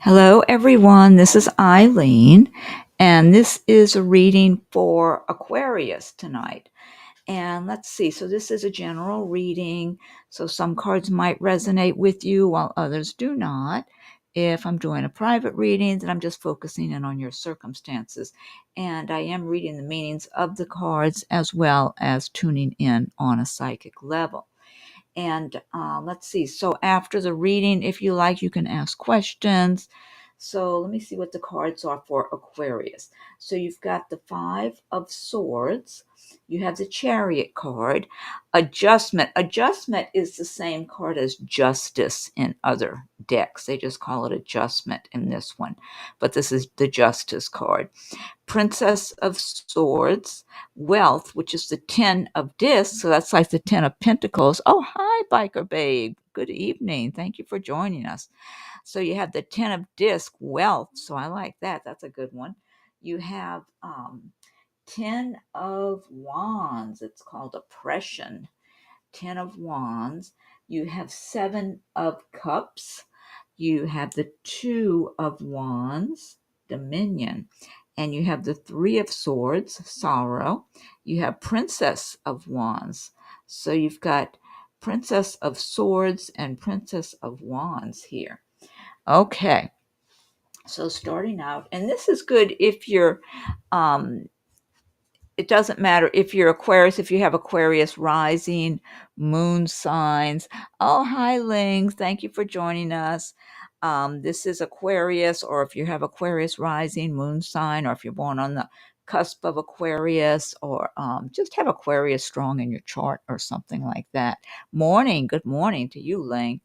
Hello, everyone. This is Eileen, and this is a reading for Aquarius tonight. And let's see. So, this is a general reading. So, some cards might resonate with you while others do not. If I'm doing a private reading, then I'm just focusing in on your circumstances. And I am reading the meanings of the cards as well as tuning in on a psychic level. And let's see. So after the reading, if you like, you can ask questions. So let me see what the cards are for Aquarius. So you've got the Five of Swords. You have the Chariot card. Adjustment. Adjustment is the same card as Justice in other decks. They just call it Adjustment in this one. But this is the Justice card. Princess of Swords, Wealth, which is the 10 of discs. So that's like the 10 of Pentacles. Oh, hi, Biker Babe. Good evening. Thank you for joining us. So you have the 10 of disc, Wealth. So I like that. That's a good one. You have 10 of Wands. It's called Oppression. 10 of Wands. You have 7 of Cups. You have the 2 of Wands, Dominion. And you have the 3 of Swords, Sorrow. You have Princess of Wands. So you've got Princess of Swords and Princess of Wands here. Okay. So starting out, and this is good if you're it doesn't matter if you're Aquarius, if you have Aquarius rising, moon signs. Oh, hi, Ling. Thank you for joining us. This is Aquarius, or if you have Aquarius rising, moon sign, or if you're born on the cusp of Aquarius, or just have Aquarius strong in your chart or something like that. Morning. Good morning to you, Ling.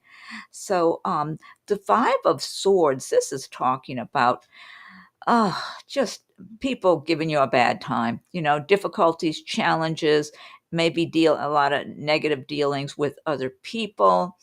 So, the Five of Swords, this is talking about just people giving you a bad time, difficulties, challenges, maybe deal a lot of negative dealings with other people,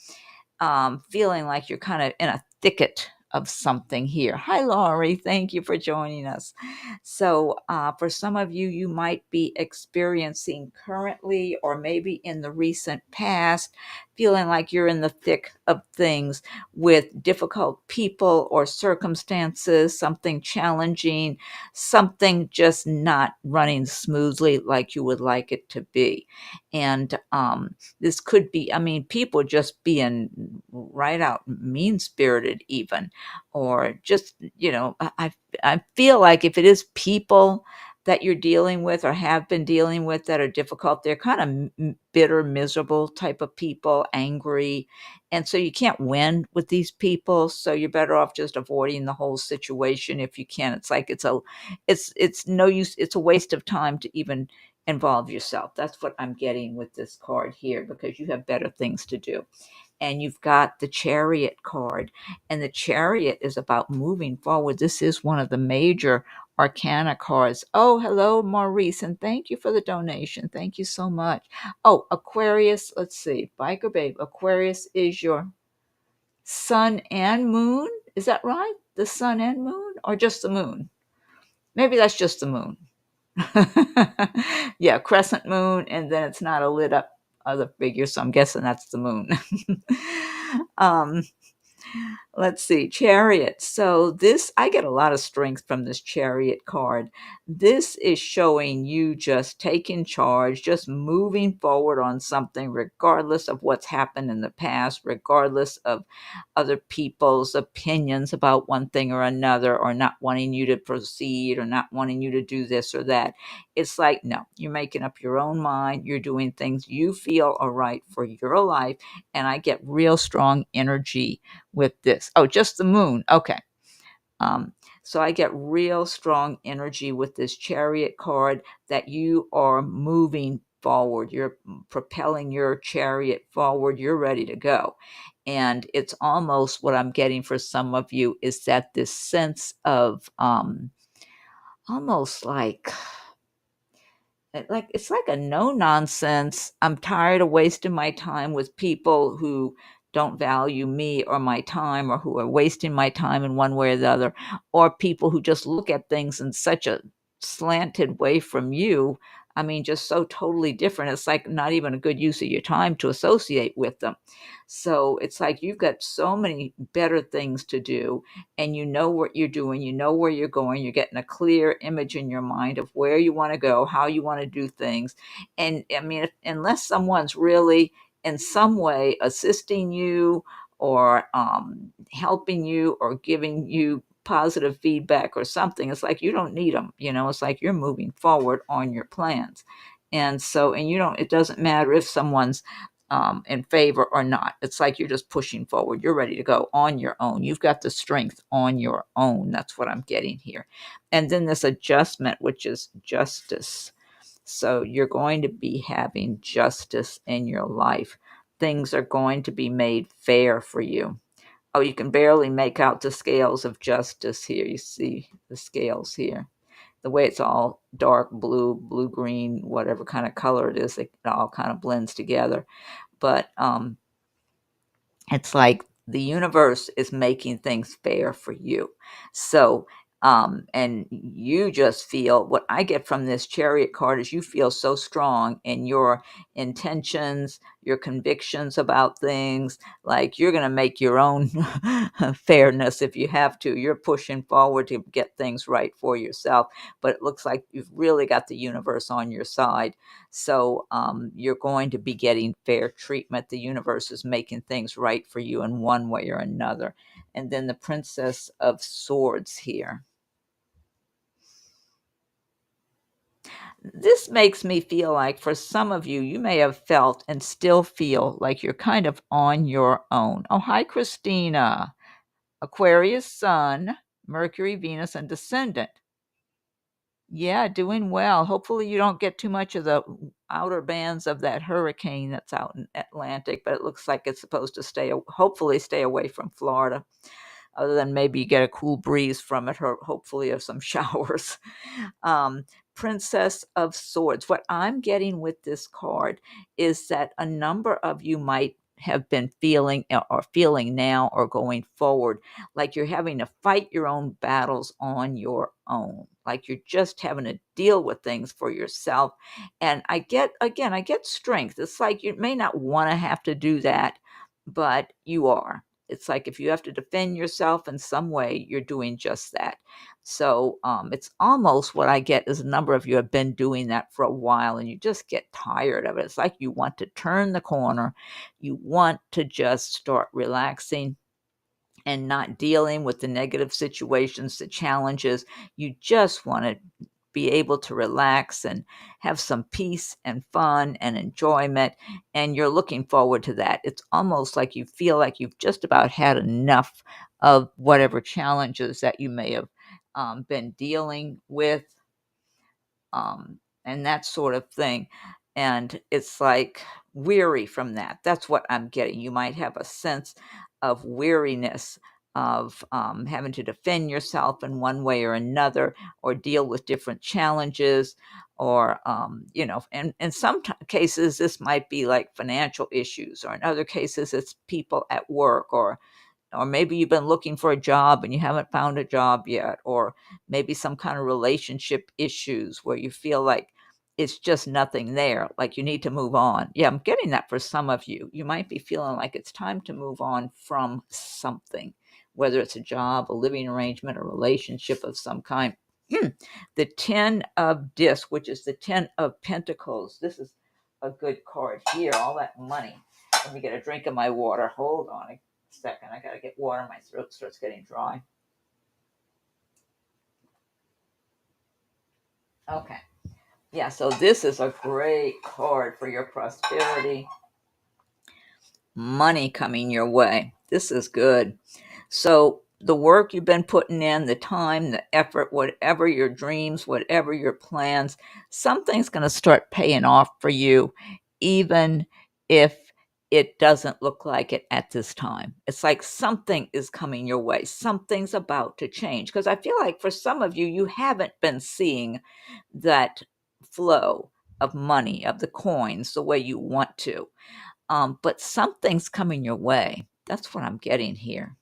feeling like you're kind of in a thicket of something here. Hi, Laurie. Thank you for joining us. So, for some of you, you might be experiencing currently or maybe in the recent past, feeling like you're in the thick of things with difficult people or circumstances, something challenging, something just not running smoothly like you would like it to be. And this could be, people just being right out mean spirited, even, or just, I feel like if it is people that you're dealing with or have been dealing with that are difficult, they're kind of bitter, miserable type of people, angry. And so you can't win with these people. So you're better off just avoiding the whole situation if you can. It's like it's no use. It's a waste of time to even involve yourself. That's what I'm getting with this card here, because you have better things to do. And you've got the Chariot card, and the Chariot is about moving forward. This is one of the major arcana cards. Oh, hello, Maurice, and thank you for the donation. Thank you so much. Oh, Aquarius, let's see. Biker Babe, Aquarius is your sun and moon. Is that right? The sun and moon, or just the moon? Maybe that's just the moon. Yeah, crescent moon, and then it's not a lit up other figure, so I'm guessing that's the moon. um, Let's see, Chariot. So this, I get a lot of strength from this Chariot card. This is showing you just taking charge, just moving forward on something, regardless of what's happened in the past, regardless of other people's opinions about one thing or another, or not wanting you to proceed, or not wanting you to do this or that. It's like, no, you're making up your own mind. You're doing things you feel are right for your life. And I get real strong energy with this. Oh, just the moon. Okay. Um, so I get real strong energy with this Chariot card that you are moving forward. You're propelling your chariot forward. You're ready to go. And it's almost what I'm getting for some of you is that this sense of almost like it's like a no nonsense. I'm tired of wasting my time with people who don't value me or my time, or who are wasting my time in one way or the other, or people who just look at things in such a slanted way from you. I mean, just so totally different. It's like not even a good use of your time to associate with them. So it's like you've got so many better things to do, and you know what you're doing, you know where you're going, you're getting a clear image in your mind of where you want to go, how you want to do things. And I mean, unless someone's really in some way assisting you or helping you or giving you positive feedback or something, it's like you don't need them. It's like you're moving forward on your plans. And so, and you don't, it doesn't matter if someone's in favor or not. It's like you're just pushing forward. You're ready to go on your own. You've got the strength on your own. That's what I'm getting here. And then this adjustment, which is justice. So you're going to be having justice in your life. Things are going to be made fair for you. Oh, you can barely make out the scales of justice here. You see the scales here. The way it's all dark blue, blue green, whatever kind of color it is, it all kind of blends together. But it's like the universe is making things fair for you. So, and you just feel what I get from this chariot card is you feel so strong in your intentions, your convictions about things. Like you're going to make your own fairness if you have to. You're pushing forward to get things right for yourself. But it looks like you've really got the universe on your side. So you're going to be getting fair treatment. The universe is making things right for you in one way or another. And then the Princess of Swords here. This makes me feel like for some of you, you may have felt and still feel like you're kind of on your own. Oh, hi, Christina. Aquarius Sun, Mercury, Venus, and Descendant. Yeah, doing well. Hopefully, you don't get too much of the outer bands of that hurricane that's out in Atlantic, but it looks like it's supposed to hopefully stay away from Florida. Other than maybe you get a cool breeze from it, or hopefully of some showers. Um, Princess of Swords. What I'm getting with this card is that a number of you might have been feeling or feeling now or going forward like you're having to fight your own battles on your own, like you're just having to deal with things for yourself. And I get strength. It's like you may not want to have to do that, but you are. It's like if you have to defend yourself in some way, you're doing just that. So it's almost what I get is a number of you have been doing that for a while and you just get tired of it. It's like you want to turn the corner. You want to just start relaxing and not dealing with the negative situations, the challenges. You just want to be able to relax and have some peace and fun and enjoyment. And you're looking forward to that. It's almost like you feel like you've just about had enough of whatever challenges that you may have been dealing with, and that sort of thing. And it's like weary from that. That's what I'm getting. You might have a sense of weariness of having to defend yourself in one way or another, or deal with different challenges, or and in some cases this might be like financial issues, or in other cases it's people at work, or maybe you've been looking for a job and you haven't found a job yet, or maybe some kind of relationship issues where you feel like it's just nothing there, like you need to move on. Yeah, I'm getting that for some of you. You might be feeling like it's time to move on from something, whether it's a job, a living arrangement, a relationship of some kind. The 10 of Discs, which is the 10 of Pentacles. This is a good card here, all that money. Let me get a drink of my water. Hold on a second. I got to get water. My throat starts getting dry. Okay. Yeah, so this is a great card for your prosperity. Money coming your way. This is good. So the work you've been putting in, the time, the effort, whatever your dreams, whatever your plans, something's going to start paying off for you, even if it doesn't look like it at this time. It's like something is coming your way. Something's about to change. Because I feel like for some of you, you haven't been seeing that flow of money, of the coins, the way you want to. But something's coming your way. That's what I'm getting here.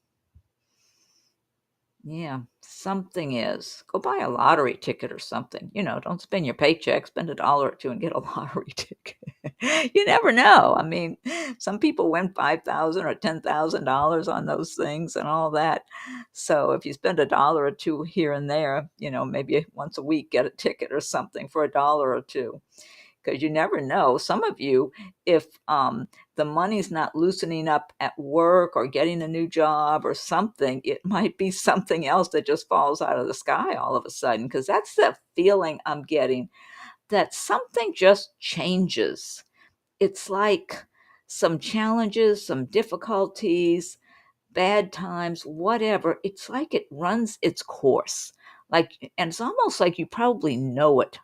Yeah, something is. Go buy a lottery ticket or something. Don't spend your paycheck, spend $1 or 2 and get a lottery ticket. You never know. I mean, some people win 5,000 or $10,000 on those things and all that. So if you spend $1 or 2 here and there, maybe once a week get a ticket or something for $1 or 2. Because you never know. Some of you, if the money's not loosening up at work or getting a new job or something, it might be something else that just falls out of the sky all of a sudden. Because that's the feeling I'm getting, that something just changes. It's like some challenges, some difficulties, bad times, whatever. It's like it runs its course. And it's almost like you probably know it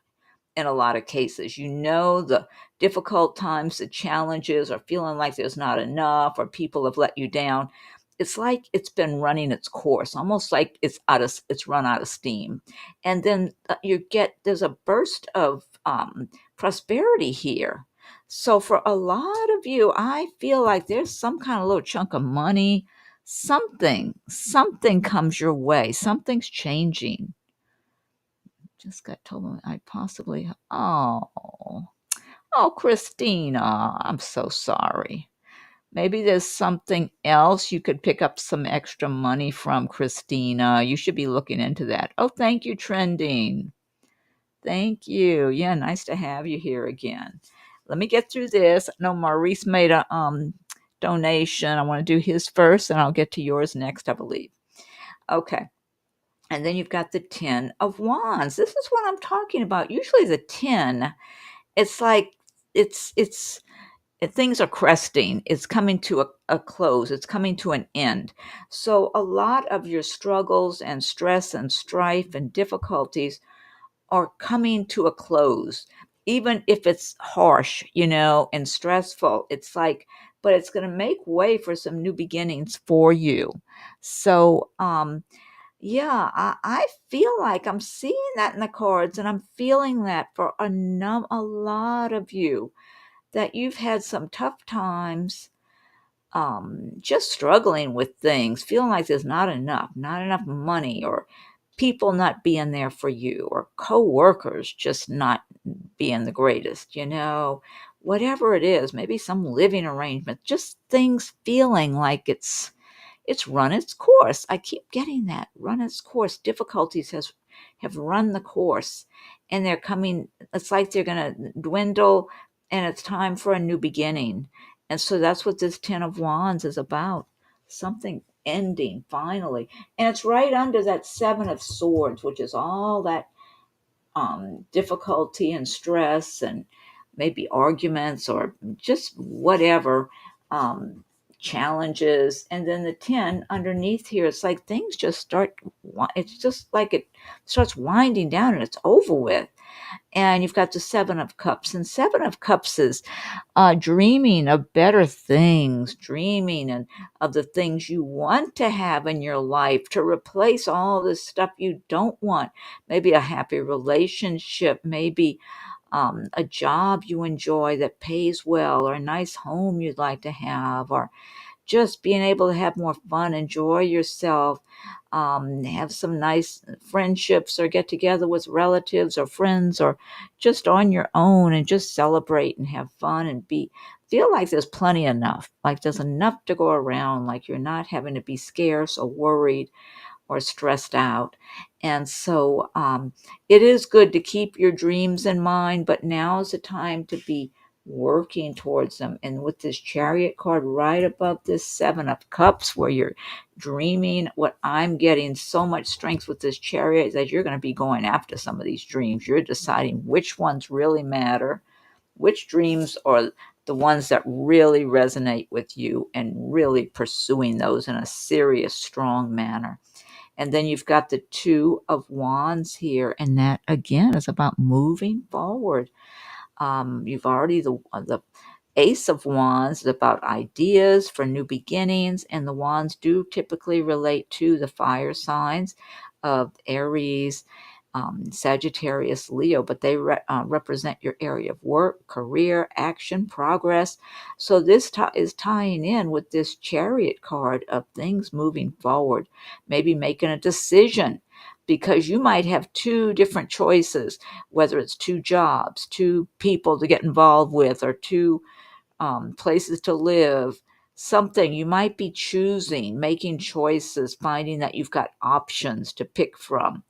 in a lot of cases. The difficult times, the challenges, or feeling like there's not enough, or people have let you down. It's like it's been running its course, almost like it's run out of steam. And then there's a burst of prosperity here. So for a lot of you, I feel like there's some kind of little chunk of money, something comes your way, something's changing. Just got told I possibly. Oh, Christina, I'm so sorry. Maybe there's something else you could pick up some extra money from, Christina. You should be looking into that. Oh, thank you, Trending. Thank you. Yeah, nice to have you here again. Let me get through this. No, Maurice made a donation. I want to do his first, and I'll get to yours next, I believe. Okay. And then you've got the 10 of Wands. This is what I'm talking about. Usually the 10, it's like it's things are cresting. It's coming to a close. It's coming to an end. So a lot of your struggles and stress and strife and difficulties are coming to a close. Even if it's harsh, and stressful, it's like, but it's going to make way for some new beginnings for you. So, yeah, I feel like I'm seeing that in the cards, and I'm feeling that for a lot of you, that you've had some tough times, just struggling with things, feeling like there's not enough money, or people not being there for you, or coworkers just not being the greatest, whatever it is, maybe some living arrangement, just things feeling like it's run its course. I keep getting that, run its course. Difficulties have run the course, and they're coming. It's like they're going to dwindle, and it's time for a new beginning. And so that's what this 10 of Wands is about. Something ending finally. And it's right under that 7 of Swords, which is all that difficulty and stress, and maybe arguments, or just whatever, um, challenges. And then the 10 underneath here, it's like things just it's just like it starts winding down and it's over with. And you've got the 7 of Cups, and 7 of Cups is dreaming of better things, dreaming and of the things you want to have in your life, to replace all this stuff you don't want. Maybe a happy relationship, maybe a job you enjoy that pays well, or a nice home you'd like to have, or just being able to have more fun, enjoy yourself, have some nice friendships, or get together with relatives or friends, or just on your own and just celebrate and have fun, and feel like there's plenty enough, like there's enough to go around, like you're not having to be scarce or worried or stressed out. And so it is good to keep your dreams in mind, but now is the time to be working towards them. And with this Chariot card right above this 7 of Cups, where you're dreaming, what I'm getting so much strength with this Chariot is that you're going to be going after some of these dreams. You're deciding which ones really matter, which dreams are the ones that really resonate with you, and really pursuing those in a serious, strong manner. And then you've got the 2 of Wands here, and that again is about moving forward. You've already the Ace of Wands is about ideas for new beginnings, and the wands do typically relate to the fire signs of Aries Sagittarius, Leo, but they represent your area of work, career, action, progress. So this is tying in with this Chariot card of things moving forward, maybe making a decision, because you might have two different choices, whether it's two jobs, two people to get involved with, or two places to live. Something you might be choosing, making choices, finding that you've got options to pick from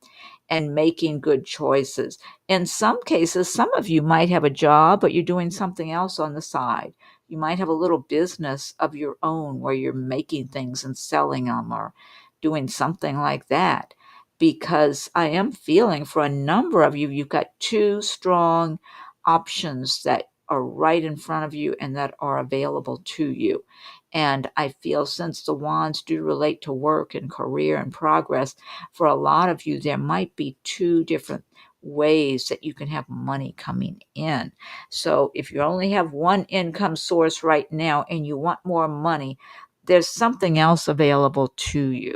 and making good choices. In some cases, some of you might have a job, but you're doing something else on the side. You might have a little business of your own where you're making things and selling them or doing something like that. Because I am feeling for a number of you, you've got two strong options that are right in front of you and that are available to you. And I feel, since the wands do relate to work and career and progress, for a lot of you, there might be two different ways that you can have money coming in. So if you only have one income source right now and you want more money, there's something else available to you.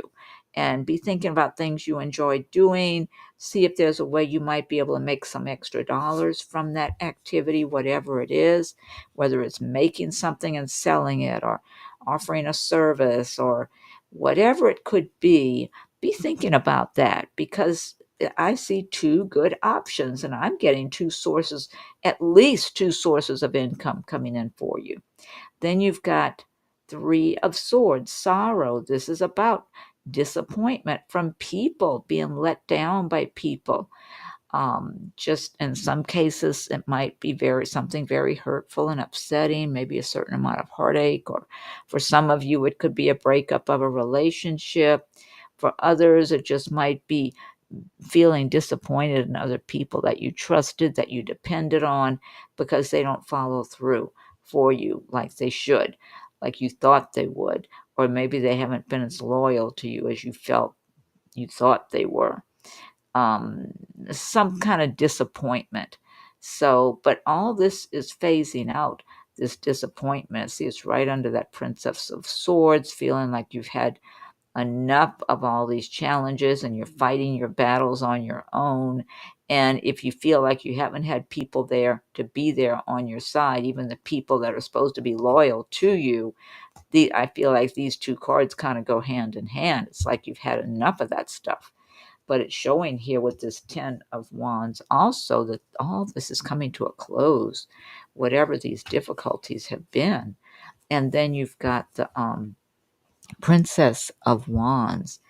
And be thinking about things you enjoy doing. See if there's a way you might be able to make some extra dollars from that activity, whatever it is, whether it's making something and selling it, or offering a service, or whatever it could be thinking about that, because I see two good options and I'm getting two sources, at least two sources of income coming in for you. Then you've got Three of Swords, sorrow. This is about disappointment from people, being let down by people. Just in some cases, it might be something very hurtful and upsetting, maybe a certain amount of heartache, or for some of you, it could be a breakup of a relationship. For others, it just might be feeling disappointed in other people that you trusted, that you depended on, because they don't follow through for you like they should, like you thought they would, or maybe they haven't been as loyal to you as you thought they were. um, some kind of disappointment. So, but all this is phasing out, this disappointment. See, it's right under that Princess of Swords, feeling like you've had enough of all these challenges and you're fighting your battles on your own. And if you feel like you haven't had people there to be there on your side, even the people that are supposed to be loyal to you, I feel like these two cards kind of go hand in hand. It's like you've had enough of that stuff. But it's showing here with this Ten of Wands also that all this is coming to a close, whatever these difficulties have been. And then you've got the Princess of Wands.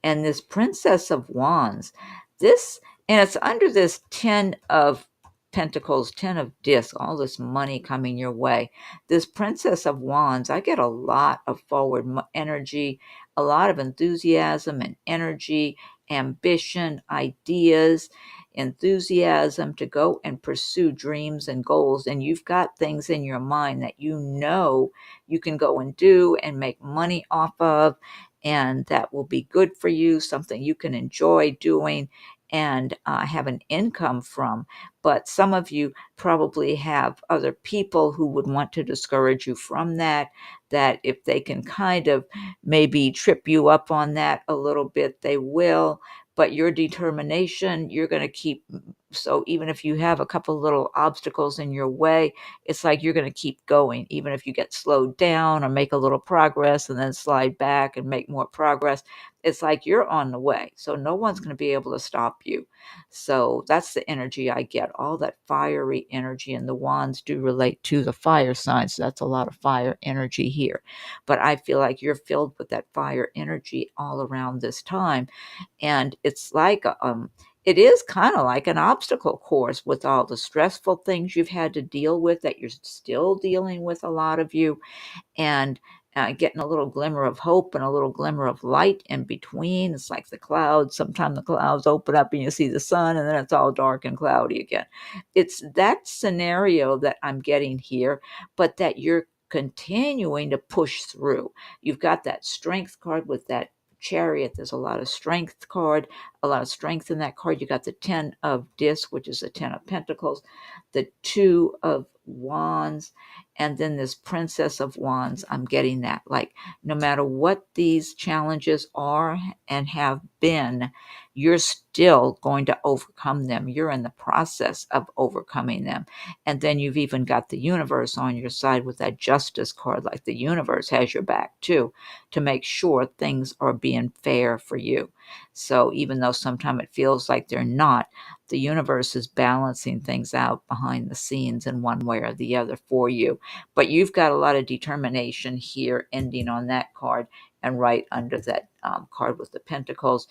And this Princess of Wands, this, and it's under this 10 of Pentacles, 10 of Discs, all this money coming your way. This Princess of Wands, I get a lot of forward energy, a lot of enthusiasm and energy, ambition, ideas, enthusiasm to go and pursue dreams and goals. And you've got things in your mind that you know you can go and do and make money off of, and that will be good for you, something you can enjoy doing and have an income from. But some of you probably have other people who would want to discourage you from that, that if they can kind of maybe trip you up on that a little bit, they will. But your determination, you're going to keep. So even if you have a couple little obstacles in your way, it's like you're going to keep going, even if you get slowed down or make a little progress and then slide back and make more progress. It's like you're on the way. So no one's going to be able to stop you. So that's the energy I get, all that fiery energy. And the wands do relate to the fire signs. So that's a lot of fire energy here. But I feel like you're filled with that fire energy all around this time. And it's like, it is kind of like an obstacle course with all the stressful things you've had to deal with that you're still dealing with, a lot of you, and getting a little glimmer of hope and a little glimmer of light in between. It's like the clouds. Sometimes the clouds open up and you see the sun, and then it's all dark and cloudy again. It's that scenario that I'm getting here, but that you're continuing to push through. You've got that strength card with that Chariot. There's a lot of strength card, a lot of strength in that card. You got the 10 of discs, which is the 10 of pentacles, the 2 of wands, and then this princess of wands. I'm getting that. Like, no matter what these challenges are and have been, you're still going to overcome them. You're in the process of overcoming them. And then you've even got the universe on your side with that justice card. Like, the universe has your back too, to make sure things are being fair for you. So even though sometimes it feels like they're not, the universe is balancing things out behind the scenes in one way or the other for you. But you've got a lot of determination here, ending on that card, and right under that card with the pentacles.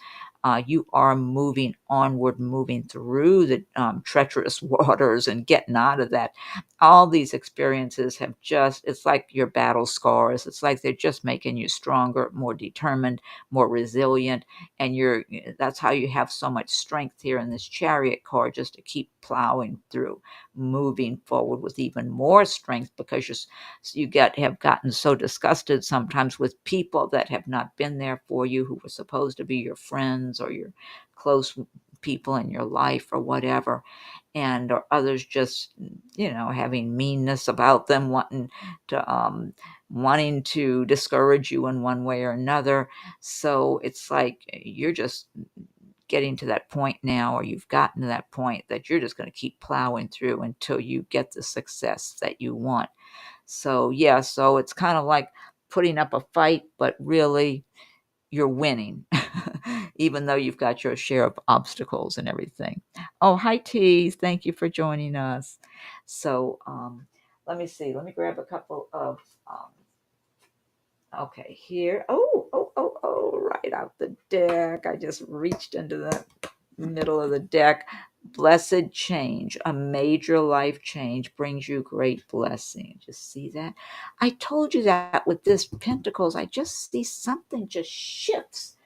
You are moving onward, moving through the treacherous waters and getting out of that. All these experiences have just, it's like your battle scars. It's like they're just making you stronger, more determined, more resilient. And that's how you have so much strength here in this Chariot card, just to keep plowing through, moving forward with even more strength, because have gotten so disgusted sometimes with people that have not been there for you, who were supposed to be your friends or your close people in your life or whatever, and or others just having meanness about them, wanting to discourage you in one way or another. So it's like you're just getting to that point now, or you've gotten to that point, that you're just going to keep plowing through until you get the success that you want. So yeah, so it's kind of like putting up a fight, but really you're winning, even though you've got your share of obstacles and everything. Oh, hi, Tease. Thank you for joining us. So let me see. Let me grab a couple of, okay, here. Oh, right out the deck. I just reached into the middle of the deck. Blessed change, a major life change brings you great blessing. Just see that? I told you that with this Pentacles, I just see something just shifts.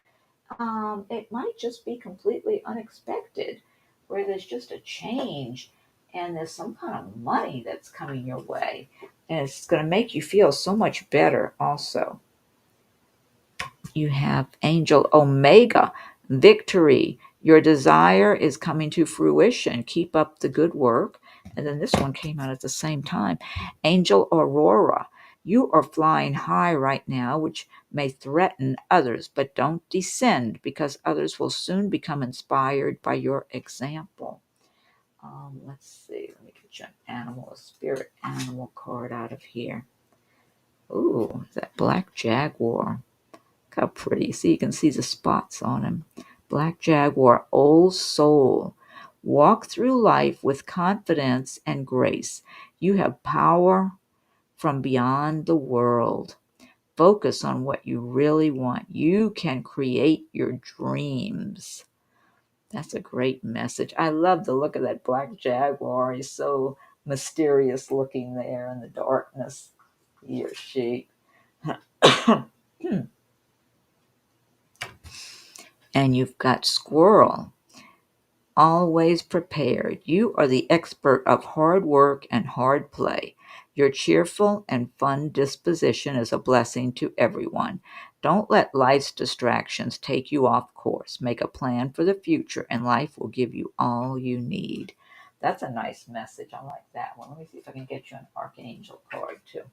It might just be completely unexpected, where there's just a change and there's some kind of money that's coming your way. And it's going to make you feel so much better also. You have Angel Omega, victory. Your desire is coming to fruition. Keep up the good work. And then this one came out at the same time. Angel Aurora, you are flying high right now, which may threaten others, but don't descend, because others will soon become inspired by your example. Let's see. Let me get you an animal, a spirit animal card out of here. Ooh, that black jaguar. Look how pretty. See, you can see the spots on him. Black jaguar, old soul. Walk through life with confidence and grace. You have power from beyond the world. Focus on what you really want. You can create your dreams. That's a great message. I love the look of that black jaguar. He's so mysterious looking there in the darkness. He or she. And you've got squirrel. Always prepared. You are the expert of hard work and hard play. Your cheerful and fun disposition is a blessing to everyone. Don't let life's distractions take you off course. Make a plan for the future, and life will give you all you need. That's a nice message. I like that one. Let me see if I can get you an Archangel card too.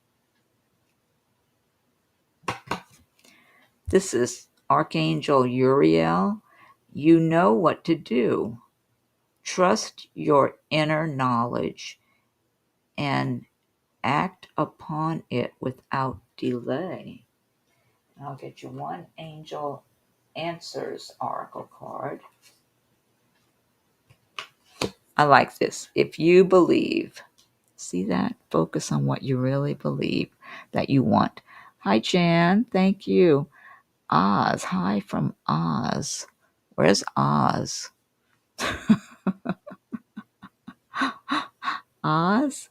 This is Archangel Uriel. You know what to do. Trust your inner knowledge and act upon it without delay. And I'll get you one Angel Answers Oracle card. I like this. If you believe, see that? Focus on what you really believe that you want. Hi, Jan. Thank you. Oz. Hi from Oz. Where's Oz? Oz?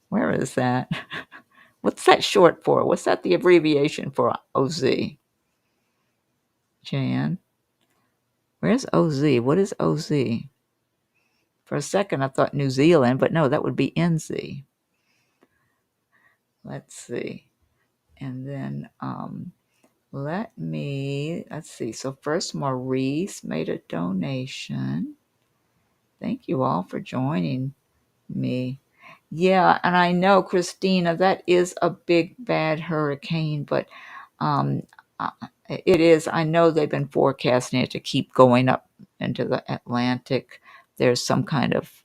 Where is that? What's that short for? What's that the abbreviation for? OZ. Jan. Where's OZ? What is OZ? For a second, I thought New Zealand, but no, that would be NZ. Let's see. And then let's see. So first, Maurice made a donation. Thank you all for joining me. Yeah, and I know, Christina, that is a big bad hurricane, but um, uh, it is. I know they've been forecasting it to keep going up into the Atlantic. There's some kind of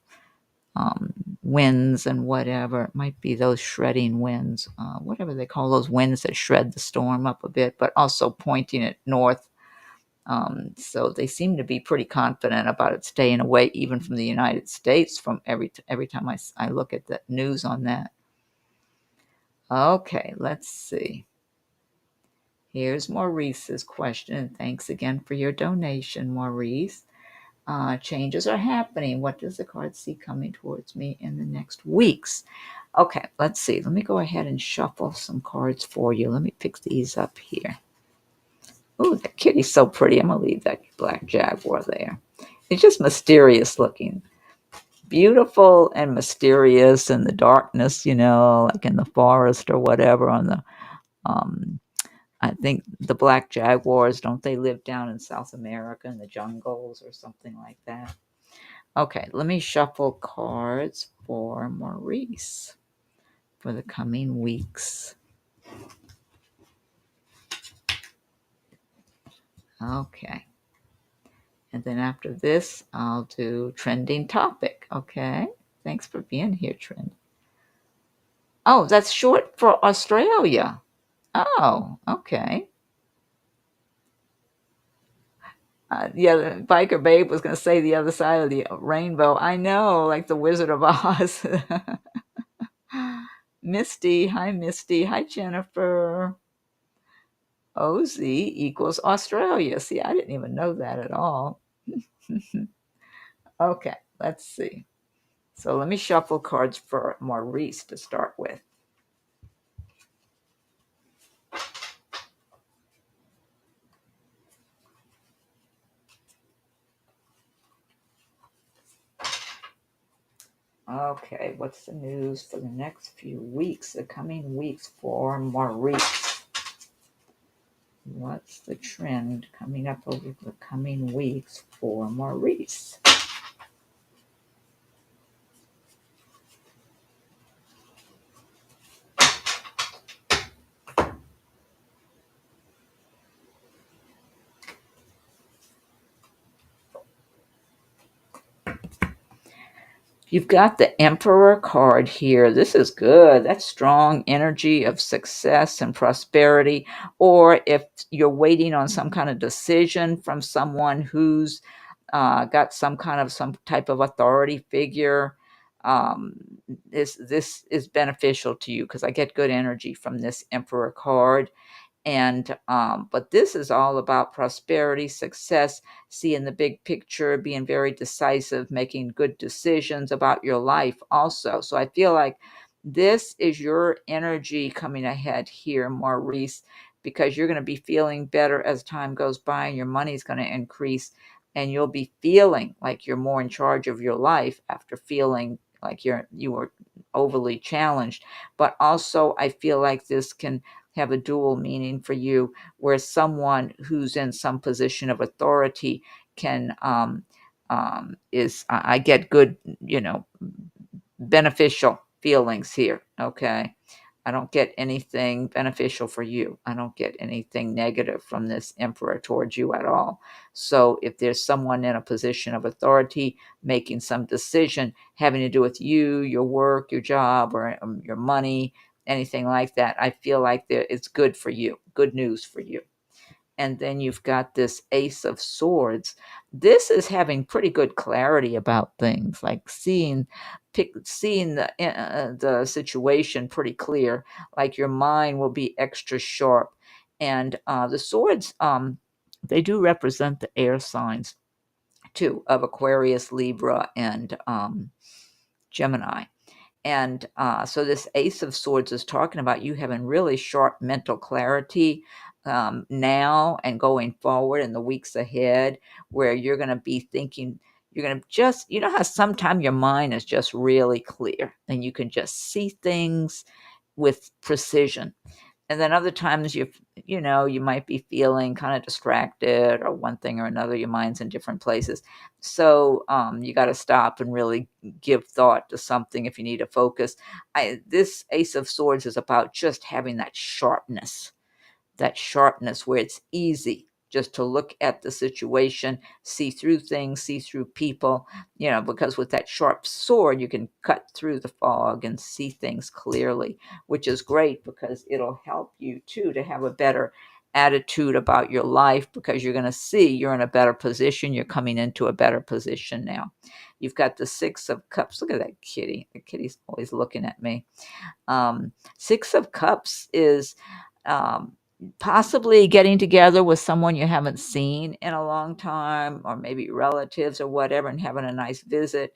um, winds and whatever. It might be those shredding winds, whatever they call those winds that shred the storm up a bit, but also pointing it north. So they seem to be pretty confident about it staying away, even from the United States. From every time I look at the news on that. Okay, let's see. Here's Maurice's question. Thanks again for your donation, Maurice. Changes are happening. What does the card see coming towards me in the next weeks? Okay, let's see. Let me go ahead and shuffle some cards for you. Let me pick these up here. Oh, that kitty's so pretty. I'm going to leave that black jaguar there. It's just mysterious looking. Beautiful and mysterious in the darkness, like in the forest or whatever. Um, I think the black jaguars, don't they live down in South America in the jungles or something like that? Okay, let me shuffle cards for Maurice for the coming weeks. Okay. And then after this, I'll do trending topic. Okay. Thanks for being here, Trend. Oh, that's short for Australia. Oh, okay. Yeah, the biker babe was going to say the other side of the rainbow. I know, like the Wizard of Oz. Misty. Hi, Misty. Hi, Jennifer. OZ equals Australia. See, I didn't even know that at all. Okay, let's see. So let me shuffle cards for Maurice to start with. Okay, what's the news for the next few weeks, the coming weeks for Maurice? What's the trend coming up over the coming weeks for Maurice? You've got the Emperor card here. This is good. That's strong energy of success and prosperity. Or if you're waiting on some kind of decision from someone who's got some type of authority figure, um, this is beneficial to you because I get good energy from this Emperor card. And but this is all about prosperity, success, seeing the big picture, being very decisive, making good decisions about your life also. So I feel like this is your energy coming ahead here, Maurice, because you're going to be feeling better as time goes by, and your money's going to increase, and you'll be feeling like you're more in charge of your life after feeling like you were overly challenged. But also I feel like this can have a dual meaning for you, where someone who's in some position of authority can is I get good, beneficial feelings here. Okay, I don't get anything beneficial for you. I don't get anything negative from this Emperor towards you at all. So if there's someone in a position of authority making some decision having to do with you, your work, your job, or your money, anything like that, I feel like it's good for you, good news for you. And then you've got this Ace of Swords. This is having pretty good clarity about things, like seeing the situation pretty clear. Like your mind will be extra sharp. And the swords, they do represent the air signs too, of Aquarius, Libra, and Gemini. And so this Ace of Swords is talking about you having really sharp mental clarity now and going forward in the weeks ahead, where you're going to be thinking, you're going to just, how sometimes your mind is just really clear and you can just see things with precision. And then other times you might be feeling kind of distracted or one thing or another. Your mind's in different places. So you got to stop and really give thought to something if you need to focus. This Ace of Swords is about just having that sharpness where it's easy just to look at the situation, see through things, see through people, because with that sharp sword, you can cut through the fog and see things clearly, which is great because it'll help you too to have a better attitude about your life because you're going to see you're in a better position. You're coming into a better position now. You've got the Six of Cups. Look at that kitty. The kitty's always looking at me. Six of Cups is um, possibly getting together with someone you haven't seen in a long time, or maybe relatives or whatever, and having a nice visit.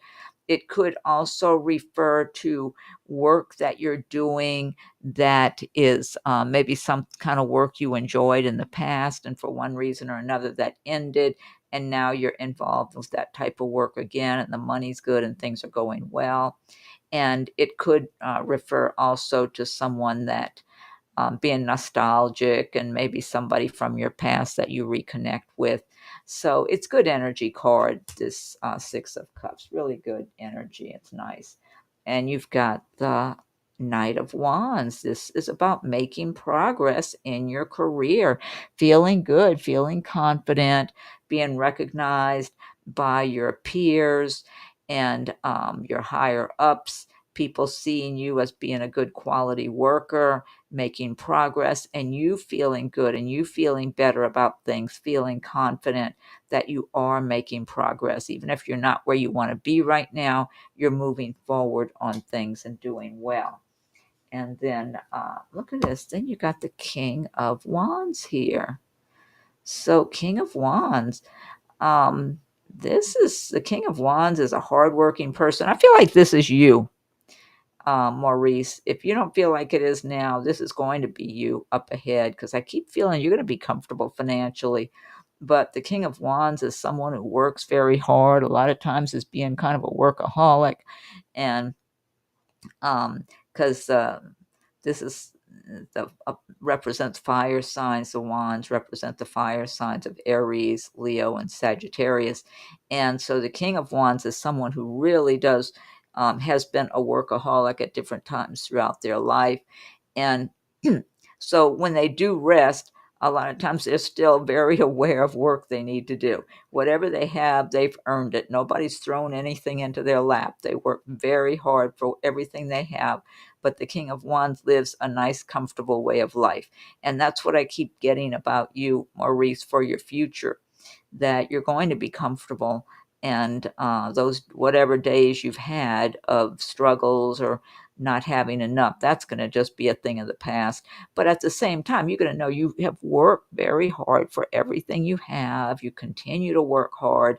It could also refer to work that you're doing that is maybe some kind of work you enjoyed in the past, and for one reason or another that ended, and now you're involved with that type of work again, and the money's good and things are going well. And it could refer also to someone that being nostalgic and maybe somebody from your past that you reconnect with. So it's good energy card, this Six of Cups. Really good energy. It's nice. And you've got the Knight of Wands. This is about making progress in your career, feeling good, feeling confident, being recognized by your peers and your higher ups, people seeing you as being a good quality worker, making progress, and you feeling good and you feeling better about things, feeling confident that you are making progress. Even if you're not where you want to be right now, you're moving forward on things and doing well. And then look at this. Then you got the King of Wands here. So, King of Wands. Um, this is the King of Wands is a hardworking person. I feel like this is you, Maurice. If you don't feel like it is now, this is going to be you up ahead because I keep feeling you're going to be comfortable financially. But the King of Wands is someone who works very hard, a lot of times is being kind of a workaholic. And because this is the represents fire signs. The wands represent the fire signs of Aries, Leo, and Sagittarius. And so the King of Wands is someone who really does has been a workaholic at different times throughout their life. And so when they do rest, a lot of times they're still very aware of work they need to do. Whatever they have, they've earned it. Nobody's thrown anything into their lap. They work very hard for everything they have. But the King of Wands lives a nice, comfortable way of life. And that's what I keep getting about you, Maurice, for your future, that you're going to be comfortable. And those whatever days you've had of struggles or not having enough, that's going to just be a thing of the past. But at the same time, you're going to know you have worked very hard for everything you have. You continue to work hard,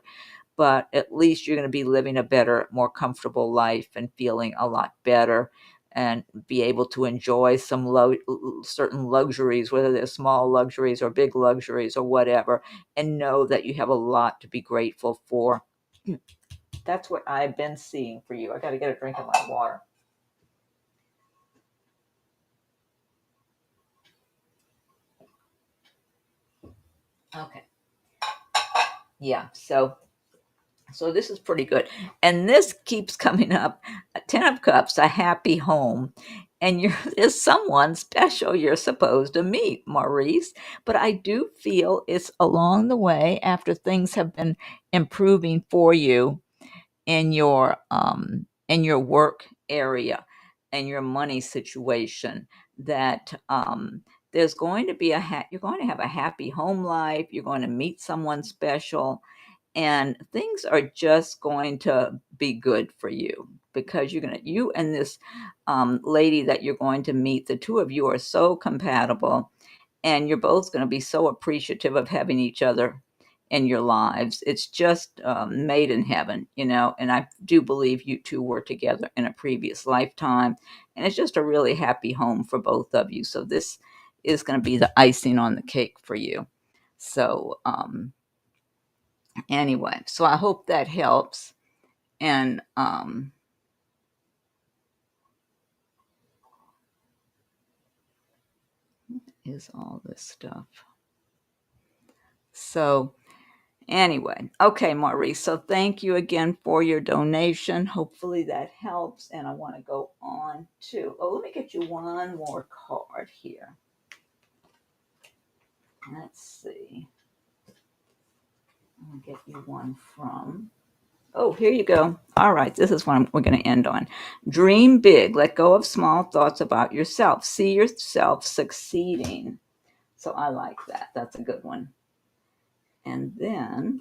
but at least you're going to be living a better, more comfortable life and feeling a lot better and be able to enjoy some certain luxuries, whether they're small luxuries or big luxuries or whatever, and know that you have a lot to be grateful for. That's what I've been seeing for you. I got to get a drink of my water. Okay. Yeah. So this is pretty good. And this keeps coming up. A Ten of Cups, a happy home. And there's someone special you're supposed to meet, Maurice. But I do feel it's along the way after things have been improving for you in your work area and your money situation that there's going to be you're going to have a happy home life. You're going to meet someone special and things are just going to be good for you because you and this lady that you're going to meet, the two of you are so compatible and you're both going to be so appreciative of having each other in your lives. It's just made in heaven, and I do believe you two were together in a previous lifetime, and it's just a really happy home for both of you. So this is going to be the icing on the cake for you. So anyway, so I hope that helps. And is all this stuff? So anyway, okay, Maurice. So thank you again for your donation. Hopefully that helps. And I want to go on to, let me get you one more card here. Let's see. I'll get you one from, here you go. All right, this is what we're going to end on. Dream big. Let go of small thoughts about yourself. See yourself succeeding. So I like that. That's a good one. And then,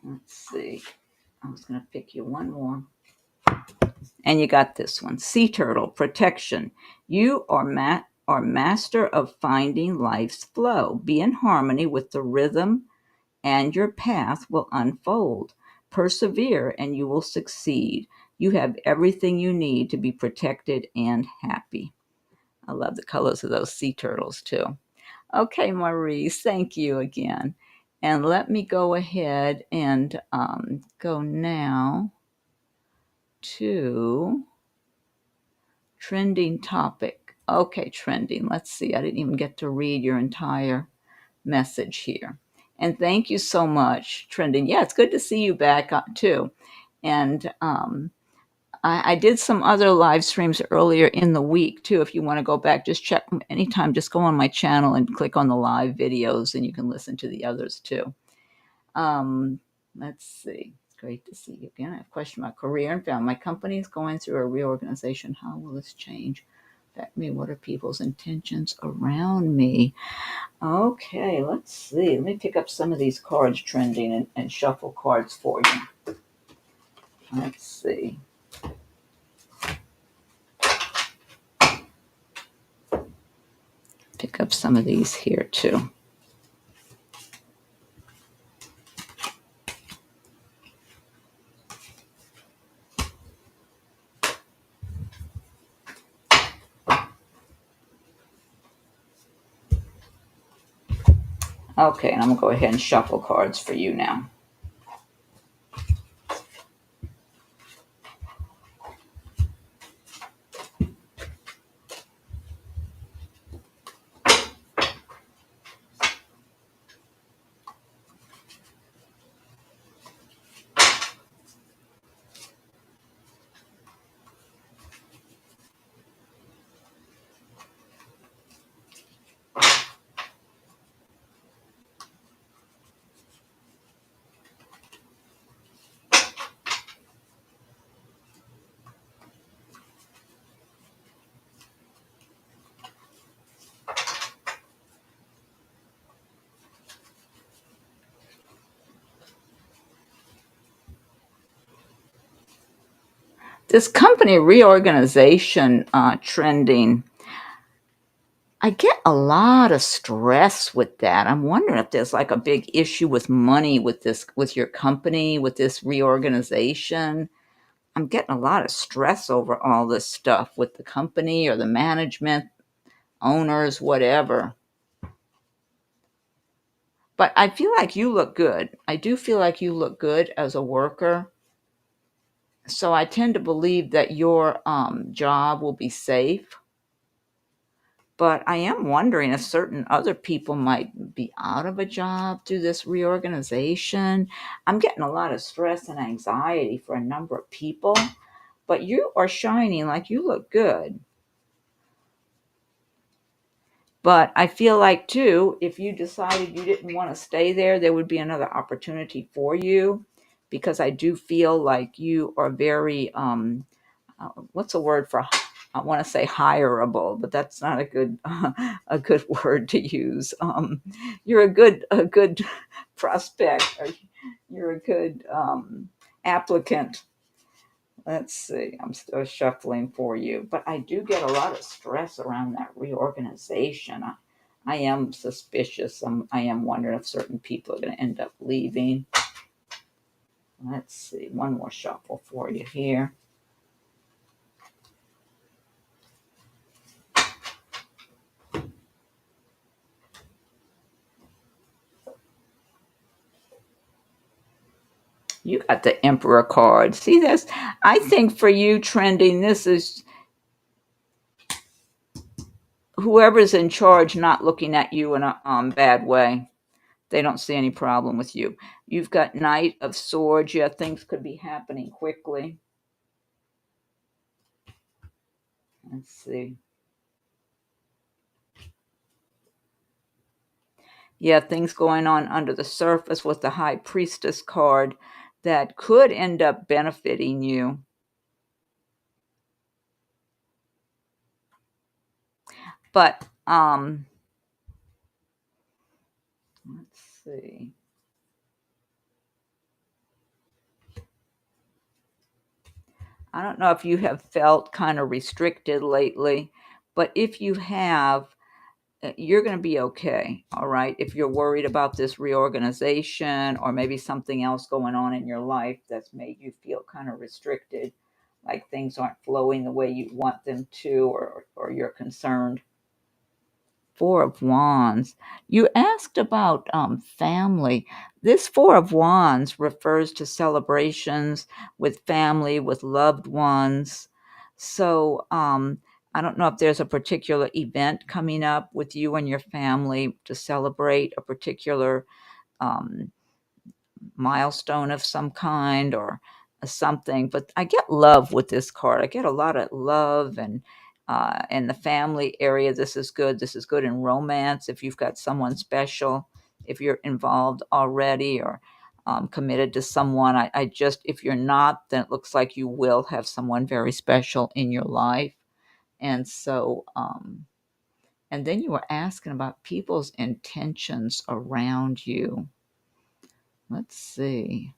let's see. I was going to pick you one more. And you got this one. Sea turtle, protection. You are master of finding life's flow. Be in harmony with the rhythm and your path will unfold. Persevere and you will succeed. You have everything you need to be protected and happy. I love the colors of those sea turtles too. Okay, Maurice, thank you again. And let me go ahead and go now to trending topic. Okay, trending. Let's see. I didn't even get to read your entire message here. And thank you so much, trending. Yeah, it's good to see you back too. And I did some other live streams earlier in the week too. If you want to go back, just check anytime. Just go on my channel and click on the live videos, and you can listen to the others too. Let's see. It's great to see you again. I have a question about career and family. My company is going through a reorganization. How will this change affect me? What are people's intentions around me? Okay, let's see. Let me pick up some of these cards trending and shuffle cards for you. Let's see. Pick up some of these here too. Okay, and I'm going to go ahead and shuffle cards for you now. This company reorganization trending, I get a lot of stress with that. I'm wondering if there's like a big issue with money with this, with your company, with this reorganization. I'm getting a lot of stress over all this stuff with the company or the management, owners, whatever. But I feel like you look good. I do feel like you look good as a worker. So I tend to believe that your job will be safe. But I am wondering if certain other people might be out of a job through this reorganization. I'm getting a lot of stress and anxiety for a number of people. But you are shining, like you look good. But I feel like, too, if you decided you didn't want to stay there would be another opportunity for you, because I do feel like you are very, what's a word for, I want to say hireable, but that's not a good word to use. You're a good prospect, or you're a good applicant. Let's see. I'm still shuffling for you, but I do get a lot of stress around that reorganization. I am suspicious. I am wondering if certain people are going to end up leaving. Let's see. One more shuffle for you here. You got the Emperor card. See this? I think for you, trending, this is whoever's in charge not looking at you in a bad way. They don't see any problem with you. You've got Knight of Swords. Yeah, things could be happening quickly. Let's see. Yeah, things going on under the surface with the High Priestess card that could end up benefiting you. But let's see. I don't know if you have felt kind of restricted lately, but if you have, you're going to be okay. All right. If you're worried about this reorganization or maybe something else going on in your life that's made you feel kind of restricted, like things aren't flowing the way you want them to, or you're concerned. Four of Wands. You asked about family. This Four of Wands refers to celebrations with family, with loved ones. So I don't know if there's a particular event coming up with you and your family to celebrate a particular um, milestone of some kind or something. But I get love with this card. I get a lot of love and in the family area. This is good. This is good in romance. If you've got someone special, if you're involved already or committed to someone, I just, if you're not, then it looks like you will have someone very special in your life. And so, and then you were asking about people's intentions around you. Let's see.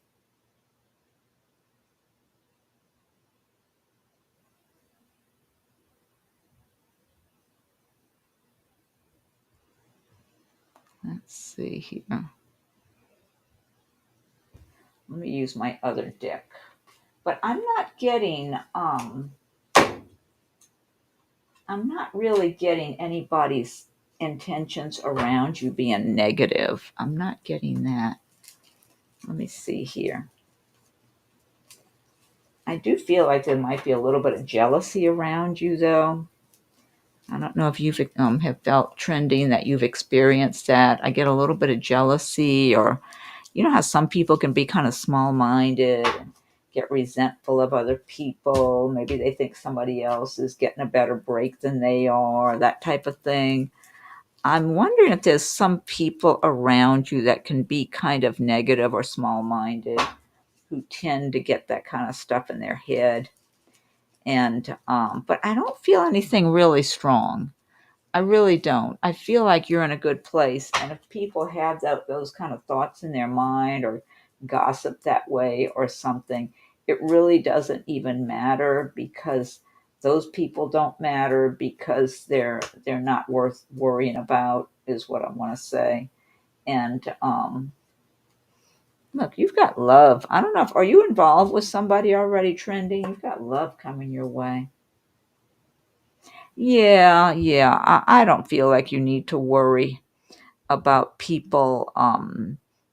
Let's see here. Let me use my other deck. But I'm not really getting anybody's intentions around you being negative. I'm not getting that. Let me see here. I do feel like there might be a little bit of jealousy around you, though. I don't know if you've have felt trending that you've experienced that. I get a little bit of jealousy, or you know how some people can be kind of small-minded and get resentful of other people. Maybe they think somebody else is getting a better break than they are, that type of thing. I'm wondering if there's some people around you that can be kind of negative or small-minded who tend to get that kind of stuff in their head. And but I don't feel anything really strong. I really don't. I feel like you're in a good place. And if people have those kind of thoughts in their mind or gossip that way or something, it really doesn't even matter, because those people don't matter, because they're not worth worrying about, is what I want to say. And look, you've got love. I don't know if, are you involved with somebody already, trending? You've got love coming your way. Yeah, yeah. I don't feel like you need to worry about people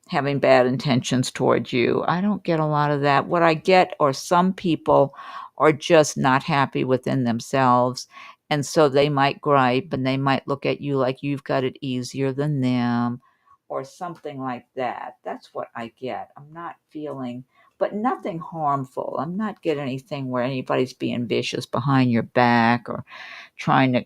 having bad intentions towards you. I don't get a lot of that. What I get are some people are just not happy within themselves. And so they might gripe and they might look at you like you've got it easier than them or something like that. That's what I get. I'm not feeling, but nothing harmful. I'm not getting anything where anybody's being vicious behind your back or trying to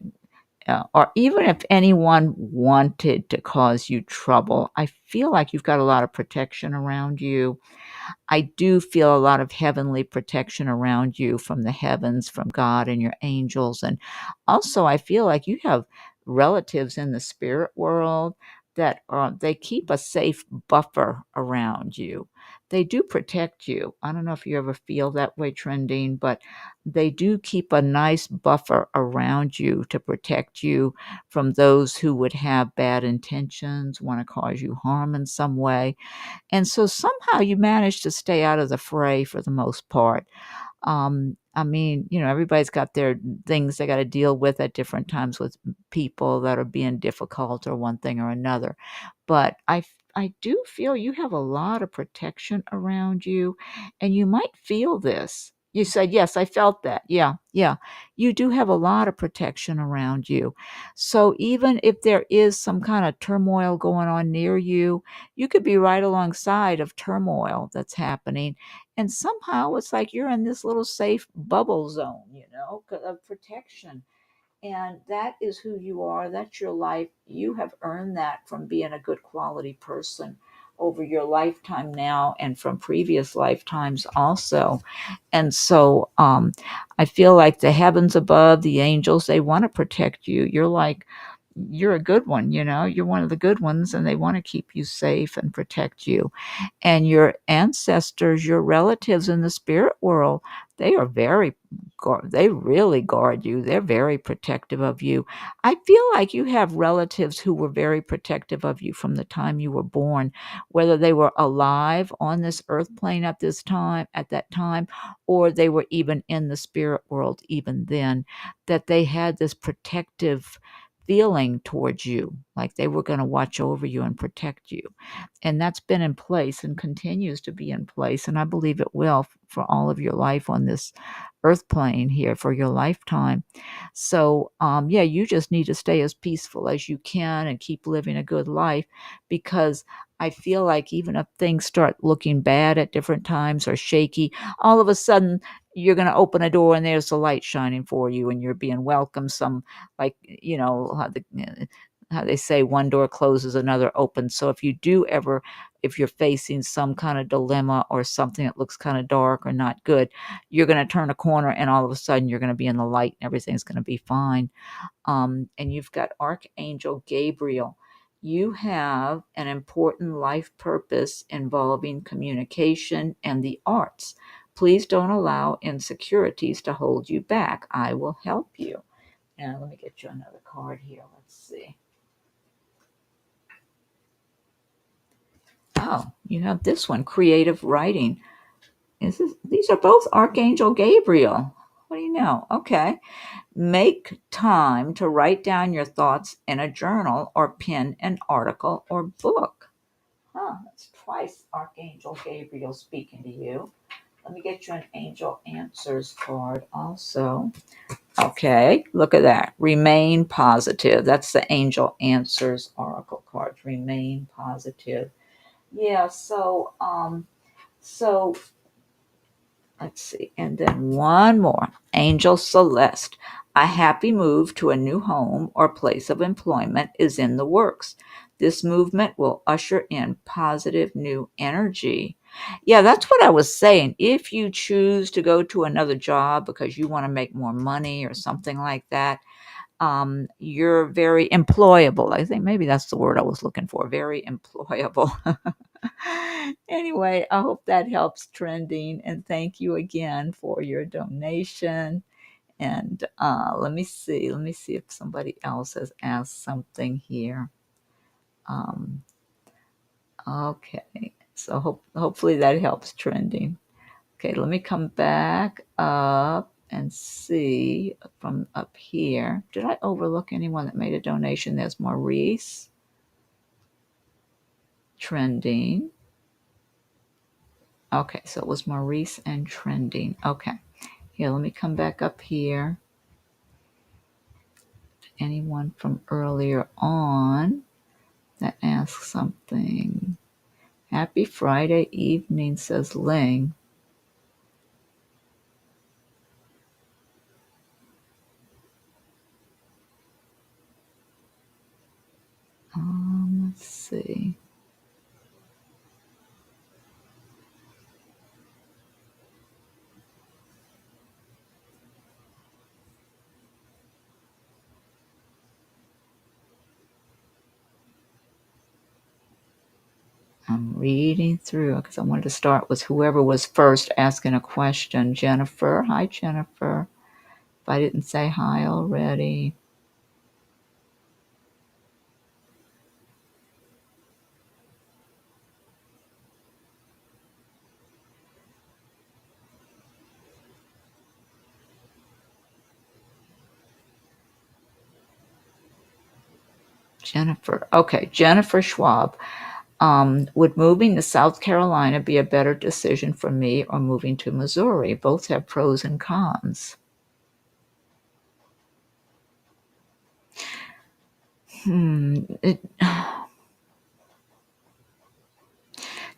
or even if anyone wanted to cause you trouble, I feel like you've got a lot of protection around you. I do feel a lot of heavenly protection around you from the heavens, from God and your angels. And also, I feel like you have relatives in the spirit world that they keep a safe buffer around you. They do protect you. I don't know if you ever feel that way, trending, but they do keep a nice buffer around you to protect you from those who would have bad intentions, want to cause you harm in some way. And so somehow you manage to stay out of the fray for the most part. I mean, you know, everybody's got their things they got to deal with at different times with people that are being difficult or one thing or another. But I do feel you have a lot of protection around you, and you might feel this. You said, yes, I felt that. Yeah, yeah. You do have a lot of protection around you. So even if there is some kind of turmoil going on near you, you could be right alongside of turmoil that's happening. And somehow it's like you're in this little safe bubble zone, of protection. And that is who you are. That's your life. You have earned that from being a good quality person over your lifetime now and from previous lifetimes also. And so I feel like the heavens above, the angels, they want to protect you. You're a good one, you're one of the good ones, and they want to keep you safe and protect you. And your ancestors, your relatives in the spirit world, they are they really guard you. They're very protective of you. I feel like you have relatives who were very protective of you from the time you were born, whether they were alive on this earth plane at that time, or they were even in the spirit world even then, that they had this protective feeling towards you, like they were going to watch over you and protect you. And that's been in place and continues to be in place. And I believe it will for all of your life on this earth plane here for your lifetime. So, yeah, you just need to stay as peaceful as you can and keep living a good life, because I feel like even if things start looking bad at different times or shaky, all of a sudden you're going to open a door and there's the light shining for you and you're being welcomed. Some, like, how they say one door closes, another opens. So if you're facing some kind of dilemma or something that looks kind of dark or not good, you're going to turn a corner and all of a sudden you're going to be in the light and everything's going to be fine. And you've got Archangel Gabriel. You have an important life purpose involving communication and the arts. Please don't allow insecurities to hold you back. I will help you. And let me get you another card here. Let's see. Oh, you have this one, creative writing. These are both Archangel Gabriel. What do you know? Okay. Make time to write down your thoughts in a journal or pen an article or book. That's twice Archangel Gabriel speaking to you. Let me get you an Angel Answers card also. Okay, look at that. Remain positive. That's the Angel Answers Oracle card. Remain positive. Yeah, so let's see. And then one more. Angel Celeste. A happy move to a new home or place of employment is in the works. This movement will usher in positive new energy. Yeah, that's what I was saying. If you choose to go to another job because you want to make more money or something like that, you're very employable. I think maybe that's the word I was looking for. Very employable. Anyway, I hope that helps, trending, and thank you again for your donation. And let me see if somebody else has asked something here. Um, okay, so hopefully that helps, trending. Okay, let me come back up and see from up here. Did I overlook anyone that made a donation? There's Maurice, trending. Okay, so it was Maurice and trending. Okay, here, let me come back up here. Anyone from earlier on that asked something? Happy Friday evening, says Ling. Let's see. I'm reading through because I wanted to start with whoever was first asking a question. Jennifer. Hi, Jennifer. If I didn't say hi already. Jennifer. Okay, Jennifer Schwab. Would moving to South Carolina be a better decision for me or moving to Missouri? Both have pros and cons.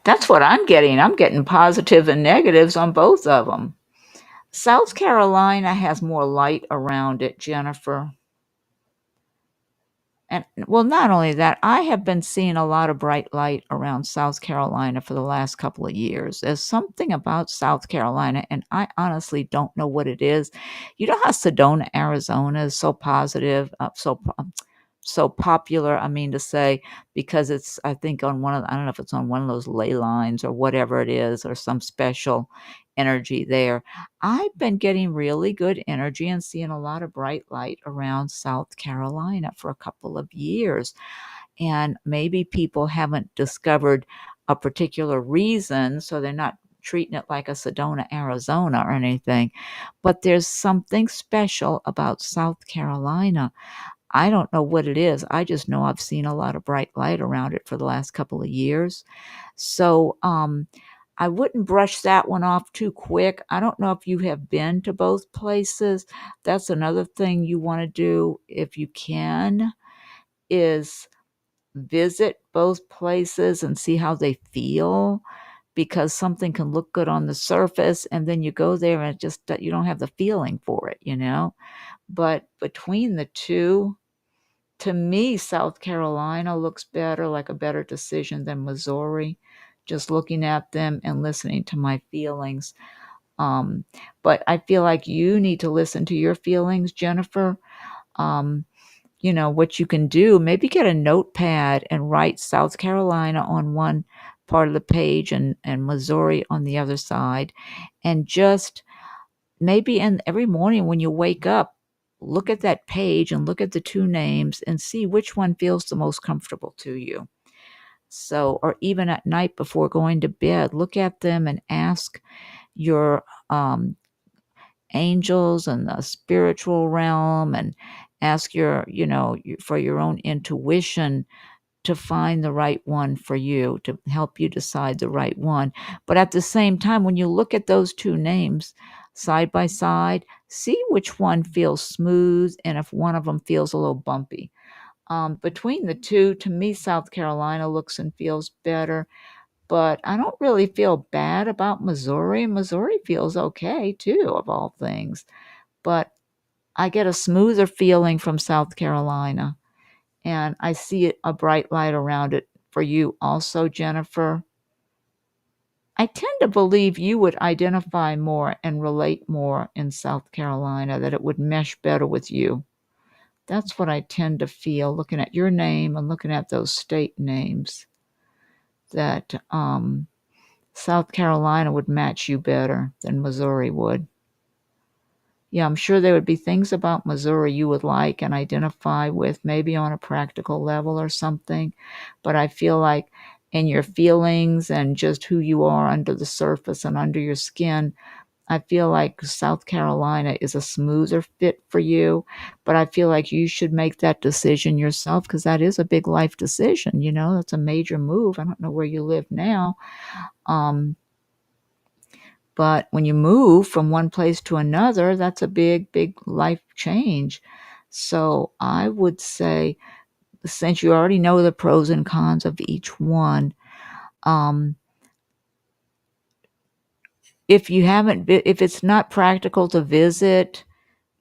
That's what I'm getting. I'm getting positive and negatives on both of them. South Carolina has more light around it, Jennifer. And well, not only that, I have been seeing a lot of bright light around South Carolina for the last couple of years. There's something about South Carolina, and I honestly don't know what it is. You know how Sedona, Arizona is so positive, so popular, I mean to say, because it's, I think, on one of, I don't know if it's on one of those ley lines or whatever it is, or some special energy there. I've been getting really good energy and seeing a lot of bright light around South Carolina for a couple of years. And maybe people haven't discovered a particular reason, so they're not treating it like a Sedona, Arizona or anything. But there's something special about South Carolina. I don't know what it is. I just know I've seen a lot of bright light around it for the last couple of years. So, I wouldn't brush that one off too quick. I don't know if you have been to both places. That's another thing you want to do if you can, is visit both places and see how they feel, because something can look good on the surface and then you go there and it just, you don't have the feeling for it, you know? But between the two, to me, South Carolina looks better, like a better decision than Missouri, just looking at them and listening to my feelings. Um, but I feel like you need to listen to your feelings, Jennifer. Um, what you can do, maybe get a notepad and write South Carolina on one part of the page and Missouri on the other side. And just maybe every morning when you wake up, look at that page and look at the two names and see which one feels the most comfortable to you. So, or even at night before going to bed, look at them and ask your angels and the spiritual realm, and ask for your own intuition to find the right one for you, to help you decide the right one. But at the same time, when you look at those two names side by side, see which one feels smooth and if one of them feels a little bumpy. Between the two, to me, South Carolina looks and feels better, but I don't really feel bad about Missouri. Missouri feels okay too, of all things. But I get a smoother feeling from South Carolina, and I see a bright light around it for you also, Jennifer. I tend to believe you would identify more and relate more in South Carolina, that it would mesh better with you. That's what I tend to feel looking at your name and looking at those state names, that South Carolina would match you better than Missouri would. Yeah, I'm sure there would be things about Missouri you would like and identify with, maybe on a practical level or something. But I feel like in your feelings and just who you are under the surface and under your skin, I feel like South Carolina is a smoother fit for you. But I feel like you should make that decision yourself, because that is a big life decision. That's a major move. I don't know where you live now. But when you move from one place to another, that's a big, big life change. So I would say, since you already know the pros and cons of each one, um, if it's not practical to visit,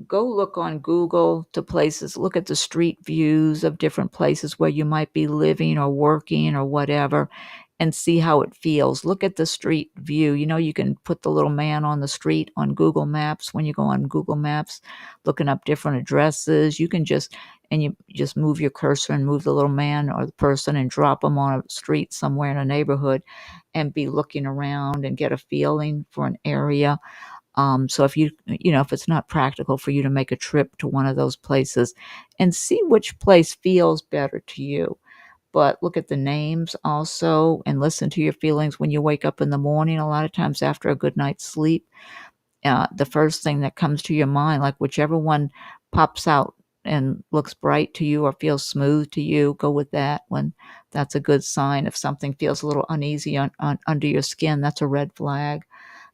go look on Google to places, look at the street views of different places where you might be living or working or whatever, and see how it feels. Look at the street view. You can put the little man on the street on Google Maps. When you go on Google Maps, looking up different addresses, you just move your cursor and move the little man or the person and drop them on a street somewhere in a neighborhood, and be looking around and get a feeling for an area. So if it's not practical for you to make a trip to one of those places, and see which place feels better to you. But look at the names also and listen to your feelings when you wake up in the morning. A lot of times after a good night's sleep, the first thing that comes to your mind, like whichever one pops out and looks bright to you or feels smooth to you, go with that one. That's a good sign. If something feels a little uneasy under your skin, that's a red flag.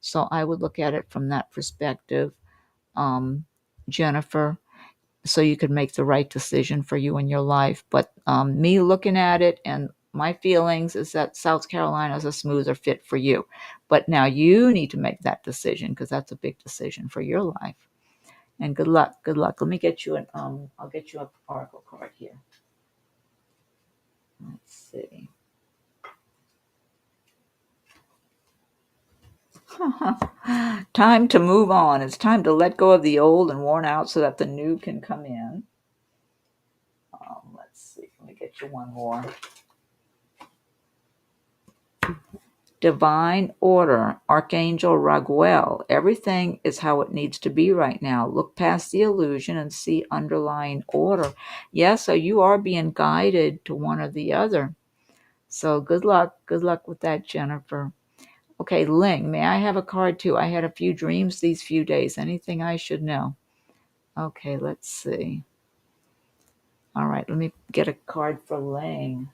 So I would look at it from that perspective, um, Jennifer, so you could make the right decision for you in your life. But me looking at it and my feelings is that South Carolina is a smoother fit for you. But now you need to make that decision because that's a big decision for your life. And good luck. Good luck. Let me get you I'll get you an oracle card here. Let's see. Time to move on. It's time to let go of the old and worn out so that the new can come in. Let's see. Let me get you one more. Divine order, Archangel Raguel. Everything is how it needs to be right now. Look past the illusion and see underlying order. Yeah, so you are being guided to one or the other. So good luck. Good luck with that, Jennifer. Okay, Ling, may I have a card too? I had a few dreams these few days. Anything I should know? Okay, let's see. All right, let me get a card for Ling.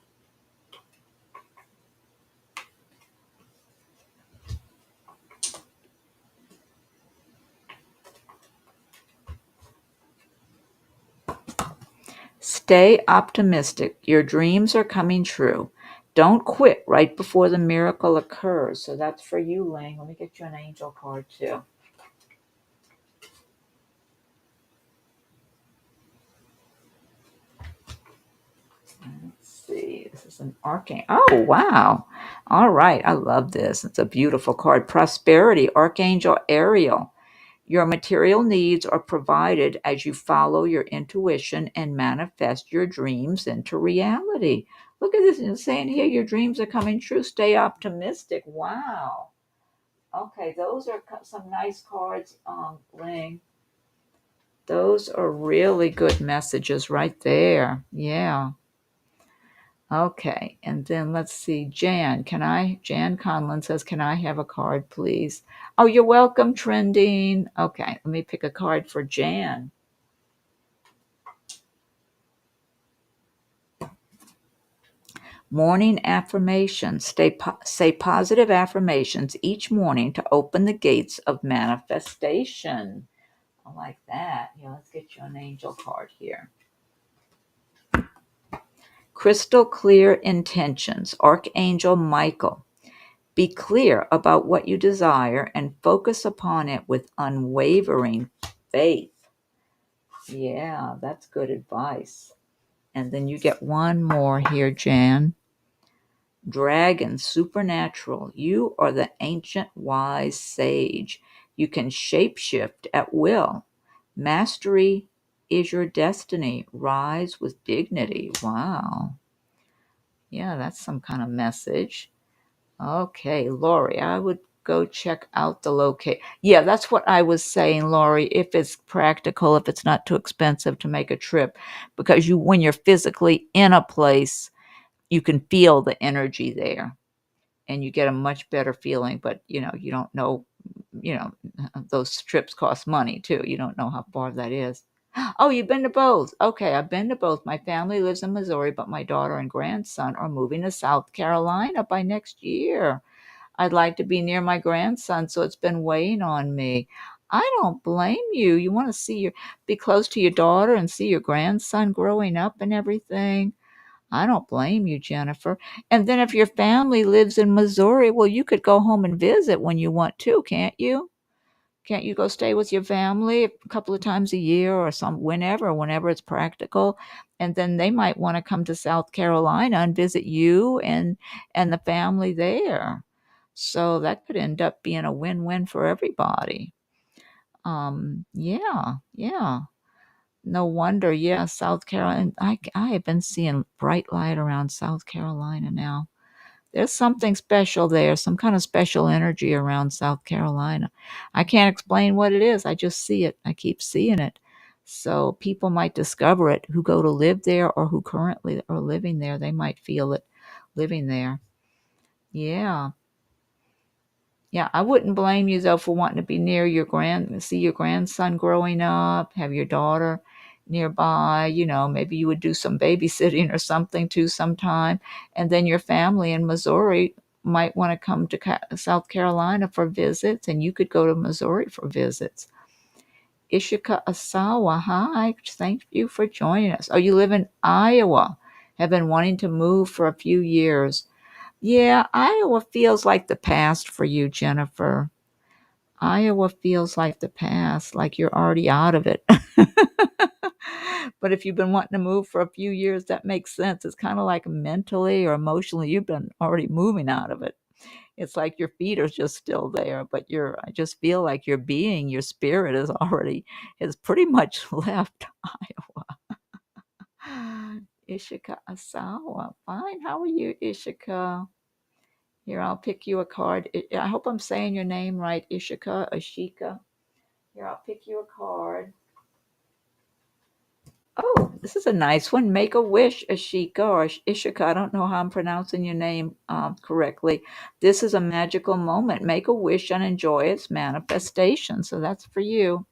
Stay optimistic. Your dreams are coming true. Don't quit right before the miracle occurs. So that's for you, Ling. Let me get you an angel card too. Let's see. This is an arcane. Oh, wow. All right. I love this. It's a beautiful card. Prosperity, Archangel Ariel. Your material needs are provided as you follow your intuition and manifest your dreams into reality. Look at this. It's saying here your dreams are coming true. Stay optimistic. Wow. Okay, those are some nice cards, Ling. Those are really good messages right there. Yeah. Okay, and then let's see. Jan Conlon says, can I have a card, please? Oh, you're welcome, Trending. Okay, let me pick a card for Jan. Morning affirmations. Say positive affirmations each morning to open the gates of manifestation. I like that. Yeah, let's get you an angel card here. Crystal clear intentions. Archangel Michael. Be clear about what you desire and focus upon it with unwavering faith. Yeah, that's good advice. And then you get one more here, Jan. Dragon, supernatural. You are the ancient wise sage. You can shapeshift at will. Mastery is your destiny. Rise with dignity. Wow. Yeah, that's some kind of message. Okay, Lori, I would go check out the location. Yeah, that's what I was saying, Lori, if it's practical, if it's not too expensive to make a trip, because when you're physically in a place, you can feel the energy there and you get a much better feeling, but you don't know, you know, those trips cost money too. You don't know how far that is. Oh, you've been to both. Okay, I've been to both. My family lives in Missouri, but my daughter and grandson are moving to South Carolina by next year. I'd like to be near my grandson, so it's been weighing on me. I don't blame you. You want to be close to your daughter and see your grandson growing up and everything. I don't blame you, Jennifer. And then if your family lives in Missouri, well, you could go home and visit when you want to, can't you? Can't you go stay with your family a couple of times a year or whenever it's practical? And then they might want to come to South Carolina and visit you and the family there. So that could end up being a win-win for everybody. Yeah, yeah. No wonder. Yeah, South Carolina. I have been seeing bright light around South Carolina now. There's something special there, some kind of special energy around South Carolina. I can't explain what it is. I just see it. I keep seeing it. So people might discover it who go to live there or who currently are living there. They might feel it living there. Yeah. Yeah, I wouldn't blame you though for wanting to be near see your grandson growing up, have your daughter. nearby. Maybe you would do some babysitting or something too sometime. And then your family in Missouri might want to come to South Carolina for visits, and you could go to Missouri for visits. Ishika Asawa, hi. Thank you for joining us. Oh, you live in Iowa. Have been wanting to move for a few years. Yeah, Iowa feels like the past for you, Jennifer. Iowa feels like the past, like you're already out of it. But if you've been wanting to move for a few years, that makes sense. It's kind of like mentally or emotionally, you've been already moving out of it. It's like your feet are just still there, but I just feel like your being, your spirit has pretty much left Iowa. Ishika Asawa. Fine. How are you, Ishika? Here, I'll pick you a card. I hope I'm saying your name right, Ashika. Here, I'll pick you a card. Oh, this is a nice one. Make a wish, Ashika or Ishika. I don't know how I'm pronouncing your name correctly. This is a magical moment. Make a wish and enjoy its manifestation. So that's for you.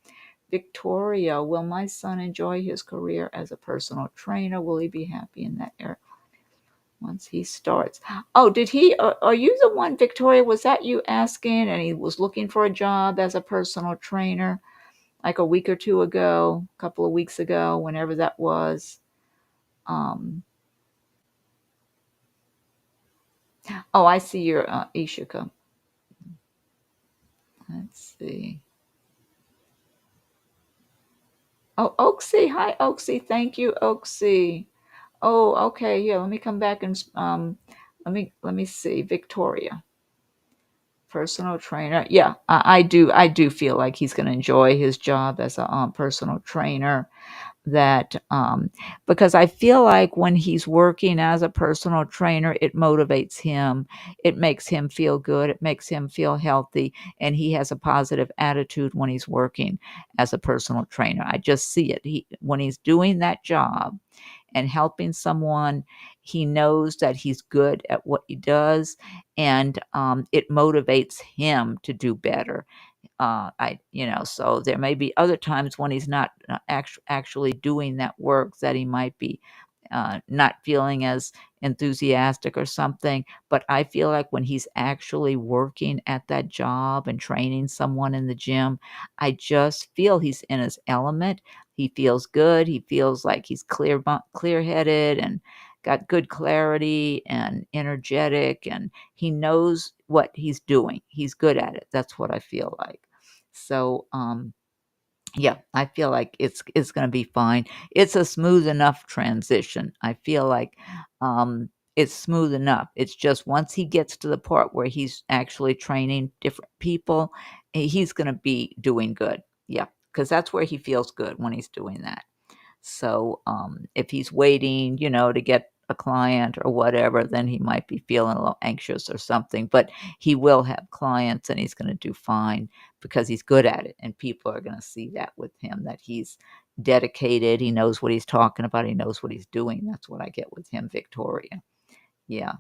Victoria, will my son enjoy his career as a personal trainer? Will he be happy in that area once he starts? Oh, did he? Are you the one, Victoria? Was that you asking? And he was looking for a job as a personal trainer? Like a week or two ago, a couple of weeks ago, whenever that was. Um, oh, I see your Ishika. Let's see. Oh, Oaksy. Hi, Oaksy. Thank you, Oaksy. Oh, okay. Yeah, let me come back and let me see. Victoria, personal trainer. Yeah, I do feel like he's going to enjoy his job as a personal trainer. That because I feel like when he's working as a personal trainer, it motivates him. It makes him feel good. It makes him feel healthy, and he has a positive attitude when he's working as a personal trainer. I just see it. When he's doing that job and helping someone, he knows that he's good at what he does, and it motivates him to do better. So there may be other times when he's not actually doing that work that he might be not feeling as enthusiastic or something. But I feel like when he's actually working at that job and training someone in the gym, I just feel he's in his element. He feels good. He feels like he's clear headed and got good clarity and energetic, and he knows what he's doing. He's good at it. That's what I feel like. So, yeah, I feel like it's going to be fine. It's a smooth enough transition. I feel like it's smooth enough. It's just once he gets to the part where he's actually training different people, he's going to be doing good. Yeah, because that's where he feels good when he's doing that. So if he's waiting, to get a client or whatever, then he might be feeling a little anxious or something. But he will have clients and he's going to do fine because he's good at it. And people are going to see that with him, that he's dedicated. He knows what he's talking about. He knows what he's doing. That's what I get with him, Victoria. Yeah.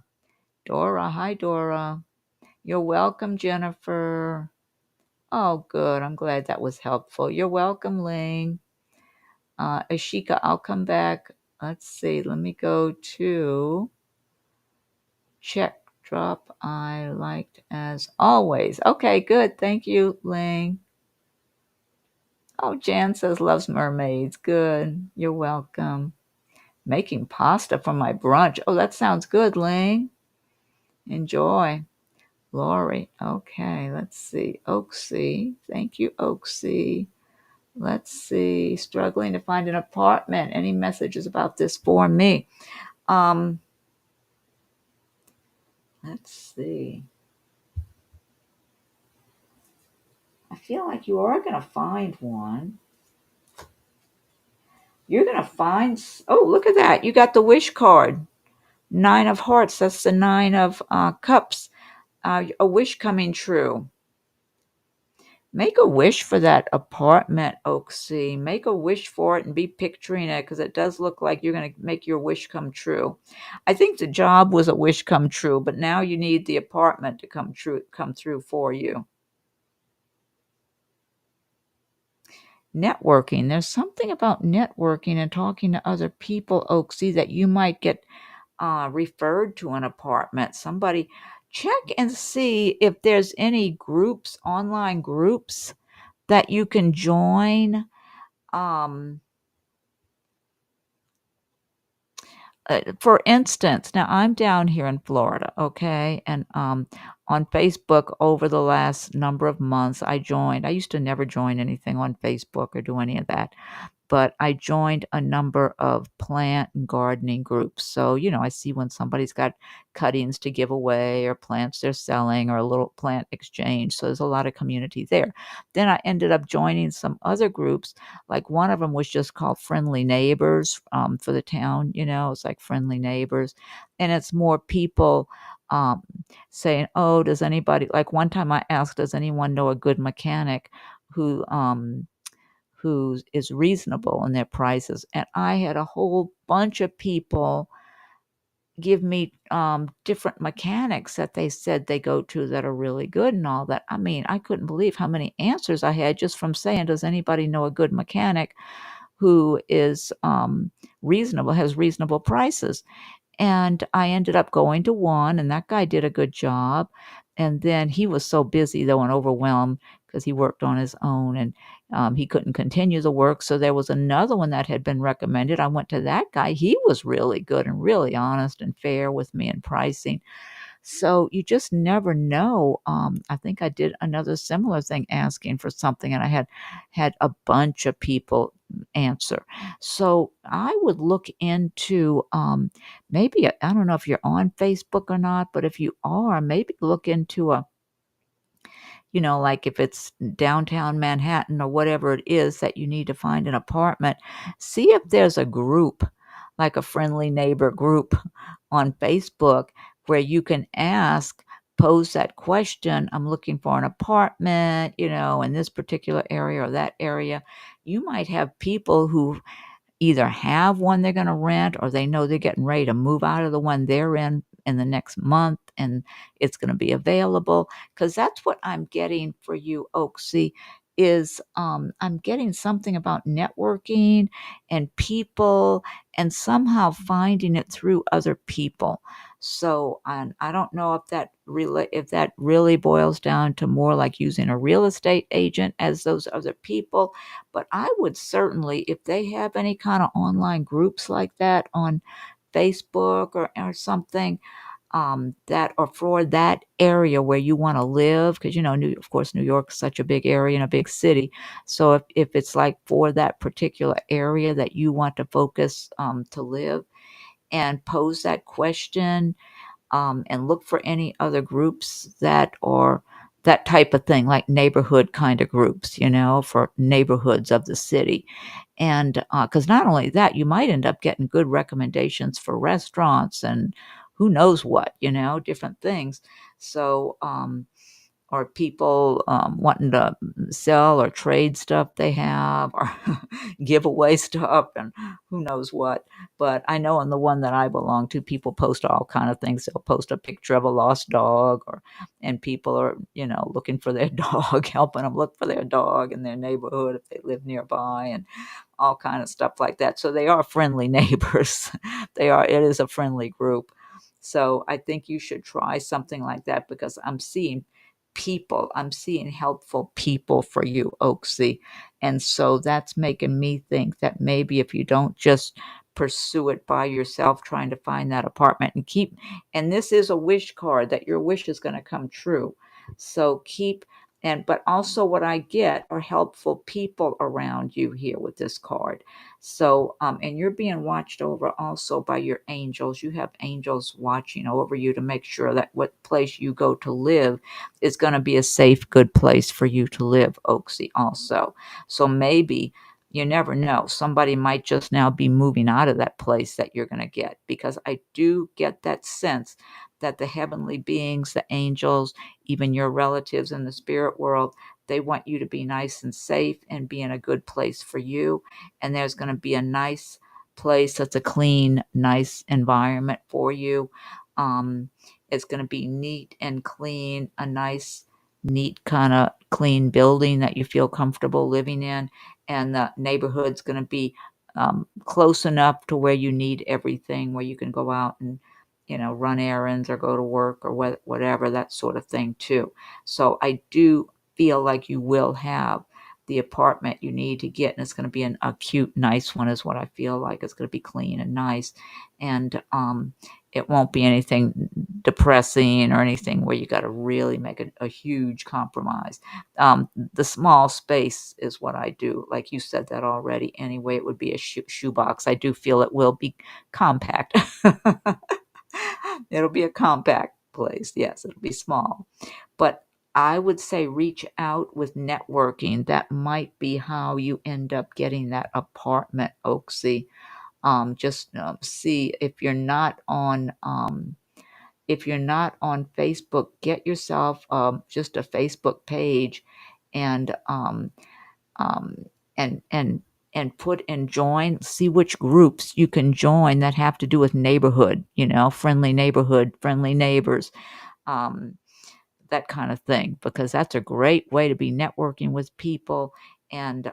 Dora. Hi, Dora. You're welcome, Jennifer. Oh, good. I'm glad that was helpful. You're welcome, Ling. Ashika, I'll come back. Let's see. Let me go to check drop. I liked as always. Okay, good. Thank you, Ling. Oh, Jan says loves mermaids. Good. You're welcome. Making pasta for my brunch. Oh, that sounds good, Ling. Enjoy. Lori. Okay, let's see. Oaksy. Thank you, Oaksy. Let's see. Struggling to find an apartment. Any messages about this for me? Um, let's see. I feel like you are going to find one. You're going to find. Oh, look at that. You got the wish card. Nine of hearts. That's the nine of cups. A wish coming true. Make a wish for that apartment, Oaksy. Make a wish for it and be picturing it, because it does look like you're going to make your wish come true. I think the job was a wish come true, but now you need the apartment to come through for you. networking. There's something about networking and talking to other people, Oaksy, that you might get referred to an apartment. Somebody check and see if there's any groups, online groups that you can join. Um, for instance, now I'm down here in Florida, okay, and on Facebook over the last number of months, I joined. I used to never join anything on Facebook or do any of that, but I joined a number of plant and gardening groups. So, I see when somebody's got cuttings to give away or plants they're selling or a little plant exchange. So there's a lot of community there. Then I ended up joining some other groups. Like one of them was just called Friendly Neighbors for the town. It's like Friendly Neighbors. And it's more people saying, oh, does anybody, like one time I asked, does anyone know a good mechanic who is reasonable in their prices? And I had a whole bunch of people give me different mechanics that they said they go to that are really good and all that. I mean, I couldn't believe how many answers I had just from saying, does anybody know a good mechanic who is reasonable, has reasonable prices? And I ended up going to one, and that guy did a good job. And then he was so busy, though, and overwhelmed because he worked on his own and he couldn't continue the work. So there was another one that had been recommended. I went to that guy. He was really good and really honest and fair with me in pricing. So you just never know. I think I did another similar thing asking for something, and I had a bunch of people answer. So I would look into maybe I don't know if you're on Facebook or not, but if you are, maybe look into like if it's downtown Manhattan or whatever it is that you need to find an apartment, see if there's a group, like a friendly neighbor group on Facebook where you can pose that question. I'm looking for an apartment, in this particular area or that area. You might have people who either have one they're going to rent or they know they're getting ready to move out of the one they're in the next month and it's going to be available, because that's what I'm getting for you, Oaksy, is I'm getting something about networking and people and somehow finding it through other people. So I don't know if that really boils down to more like using a real estate agent as those other people. But I would certainly, if they have any kind of online groups like that on Facebook or something, that or for that area where you want to live, because of course, New York is such a big area and a big city. So if it's like for that particular area that you want to focus to live, and pose that question, and look for any other groups that are that type of thing, like neighborhood kind of groups, for neighborhoods of the city. And because not only that, you might end up getting good recommendations for restaurants and who knows what, different things. So, or people wanting to sell or trade stuff they have or give away stuff and who knows what. But I know on the one that I belong to, people post all kind of things. They'll post a picture of a lost dog, and people are looking for their dog, helping them look for their dog in their neighborhood if they live nearby, and all kind of stuff like that. So they are friendly neighbors. It is a friendly group. So I think you should try something like that, because I'm seeing helpful people for you, Oaksy. And so that's making me think that maybe if you don't just pursue it by yourself, trying to find that apartment and this is a wish card that your wish is going to come true. So but also what I get are helpful people around you here with this card. So, and you're being watched over also by your angels. You have angels watching over you to make sure that what place you go to live is going to be a safe, good place for you to live, Oaksy, also. So maybe you never know. Somebody might just now be moving out of that place that you're going to get, because I do get that sense that the heavenly beings, the angels, even your relatives in the spirit world, they want you to be nice and safe and be in a good place for you. And there's going to be a nice place that's a clean, nice environment for you. It's going to be neat and clean, a nice, neat kind of clean building that you feel comfortable living in, and the neighborhood's gonna be, close enough to where you need everything, where you can go out and, run errands or go to work or whatever, that sort of thing too. So I do feel like you will have the apartment you need to get, and it's gonna be a cute, nice one is what I feel like. It's gonna be clean and nice, and, it won't be anything depressing or anything where you gotta really make a huge compromise. The small space is what I do. Like you said that already anyway, it would be a shoebox. I do feel it will be compact. It'll be a compact place. Yes, it'll be small. But I would say reach out with networking. That might be how you end up getting that apartment, Oaksy. Just see if you're not on Facebook, get yourself just a Facebook page and um, and and and put and join. See which groups you can join that have to do with neighborhood. Friendly neighborhood, friendly neighbors. Um, that kind of thing, because that's a great way to be networking with people and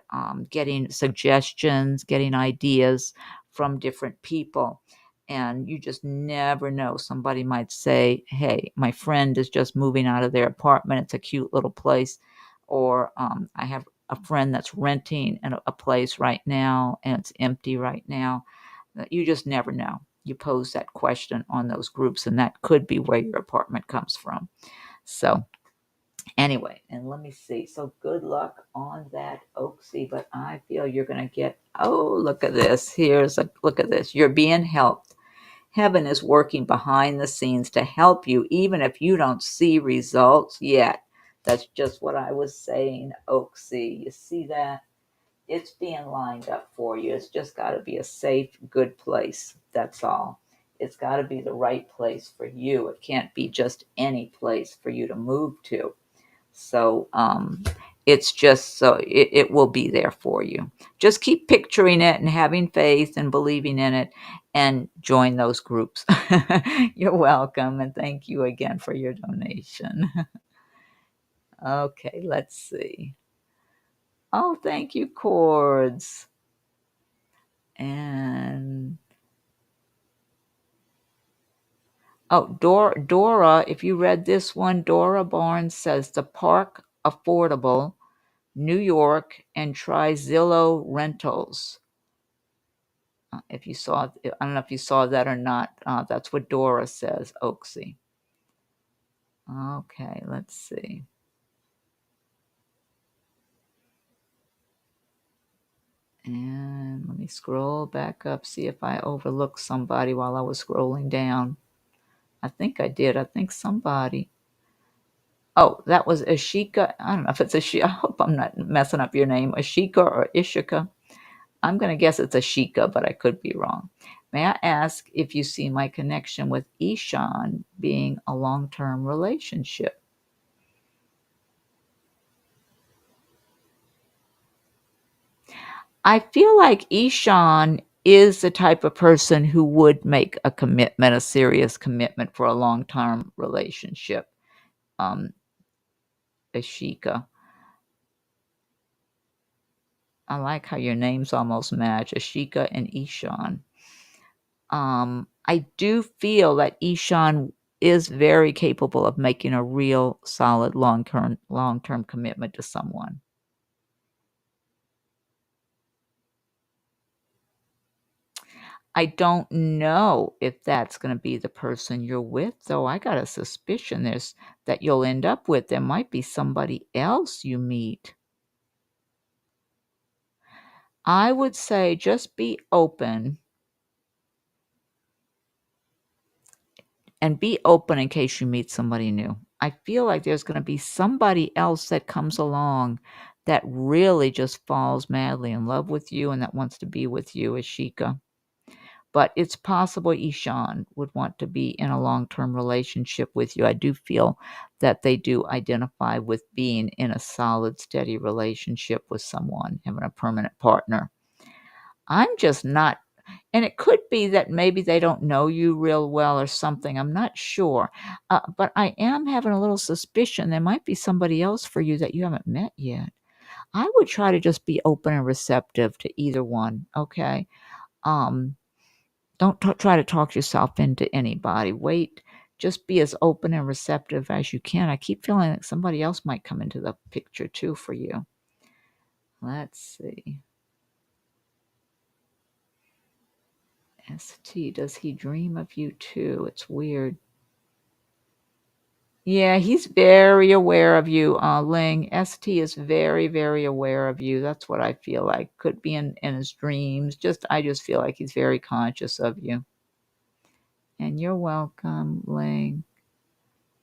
getting suggestions, getting ideas from different people. And you just never know. Somebody might say, hey, my friend is just moving out of their apartment. It's a cute little place. Or I have a friend that's renting a place right now and it's empty right now. You just never know. You pose that question on those groups, and that could be where your apartment comes from. So anyway, and let me see. So good luck on that, Oaksy. But I feel you're going to get, oh, look at this. Look at this. You're being helped. Heaven is working behind the scenes to help you, even if you don't see results yet. That's just what I was saying, Oaksy. You see that? It's being lined up for you. It's just got to be a safe, good place. That's all. It's got to be the right place for you. It can't be just any place for you to move to. So it's just so it will be there for you. Just keep picturing it and having faith and believing in it and join those groups. You're welcome. And thank you again for your donation. Okay, let's see. Oh, thank you, Chords. And oh, Dora, if you read this one, Dora Barnes says the park affordable, New York, and try Zillow rentals. If you saw, I don't know if you saw that or not. That's what Dora says, Oaksy. Okay, let's see. And let me scroll back up, see if I overlooked somebody while I was scrolling down. I think I did. I think somebody. Oh, that was Ashika. I don't know if it's Ashika. I hope I'm not messing up your name. Ashika or Ishika. I'm going to guess it's Ashika, but I could be wrong. May I ask if you see my connection with Ishan being a long-term relationship? I feel like Ishan is the type of person who would make a commitment, a serious commitment for a long-term relationship. Um, Ashika. I like how your names almost match, Ashika and Ishan. I do feel that Ishan is very capable of making a real solid long-term commitment to someone. I don't know if that's going to be the person you're with, though. I got a suspicion that you'll end up with. There might be somebody else you meet. I would say just be open and be open in case you meet somebody new. I feel like there's going to be somebody else that comes along that really just falls madly in love with you and that wants to be with you, Ashika. But it's possible Ishan would want to be in a long-term relationship with you. I do feel that they do identify with being in a solid, steady relationship with someone, having a permanent partner. I'm just not And it could be that maybe they don't know you real well or something. I'm not sure. But I am having a little suspicion there might be somebody else for you that you haven't met yet. I would try to just be open and receptive to either one, okay? Um, don't try to talk yourself into anybody. Wait, just be as open and receptive as you can. I keep feeling like somebody else might come into the picture too for you. Let's see. ST, does he dream of you too? It's weird. Yeah, he's very aware of you, Ling. ST is very, very aware of you. That's what I feel like. Could be in his dreams. I just feel like he's very conscious of you. And you're welcome, Ling.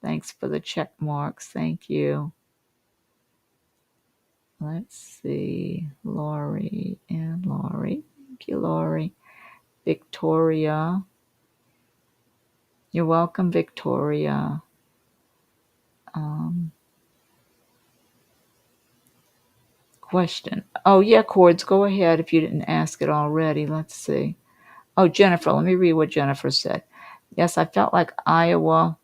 Thanks for the check marks. Thank you. Let's see. Lori and Lori. Thank you, Lori. Victoria. You're welcome, Victoria. Question. Oh, yeah, Cords, go ahead if you didn't ask it already. Let's see. Oh, Jennifer, let me read what Jennifer said. Yes, I felt like Iowa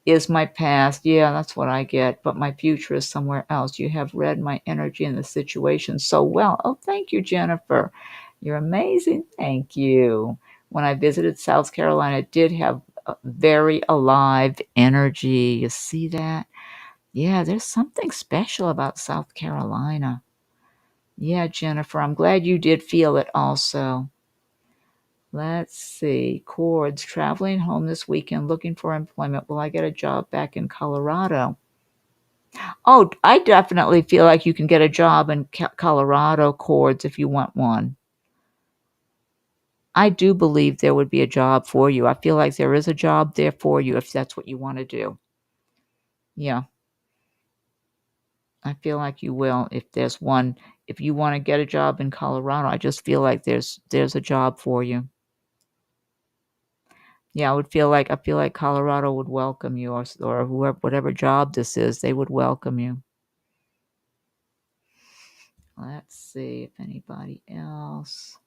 is my past. Yeah, that's what I get, but my future is somewhere else. You have read my energy and the situation so well. Oh, thank you, Jennifer. You're amazing. Thank you. When I visited South Carolina, it did have a very alive energy. You see that? Yeah, there's something special about South Carolina. Yeah, Jennifer, I'm glad you did feel it also. Let's see. Cords, traveling home this weekend looking for employment. Will I get a job back in Colorado? Oh, I definitely feel like you can get a job in Colorado, Cords, if you want one. I do believe there would be a job for you. I feel like there is a job there for you if that's what you want to do. Yeah, I feel like you will if there's one. If you want to get a job in Colorado, I just feel like there's a job for you. Yeah, I feel like Colorado would welcome you, or whoever, whatever job this is, they would welcome you. Let's see if anybody else.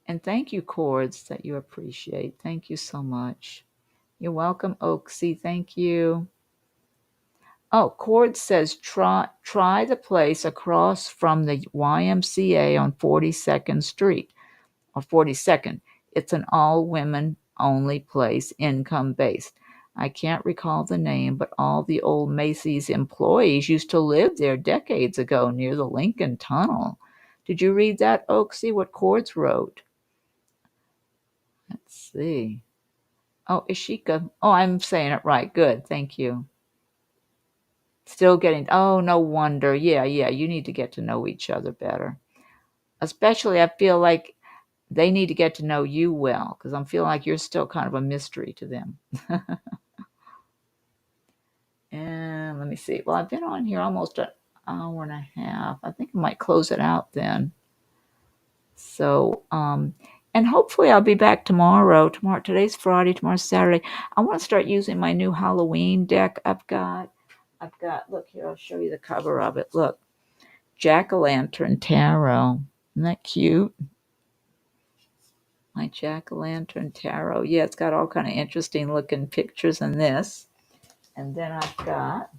And thank you, Cords, that you appreciate. Thank you so much. You're welcome, Oaksy. Thank you. Oh, Cords says try the place across from the YMCA on 42nd Street. Or 42nd. It's an all women only place, income based. I can't recall the name, but all the old Macy's employees used to live there decades ago near the Lincoln Tunnel. Did you read that, Oaksy? What Cords wrote? Let's see. Oh, Ishika. Oh, I'm saying it right. Good. Thank you. Still getting, oh, no wonder. Yeah, yeah. You need to get to know each other better. Especially, I feel like they need to get to know you well because I'm feeling like you're still kind of a mystery to them. And let me see. Well, I've been on here almost an hour and a half. I think I might close it out then. So, and hopefully I'll be back tomorrow. Today's Friday, tomorrow's Saturday. I want to start using my new Halloween deck I've got, look here, I'll show you the cover of it. Look, Jack-o'-lantern tarot. Isn't that cute? My Jack-o'-lantern tarot. Yeah, it's got all kind of interesting looking pictures in this. And then I've got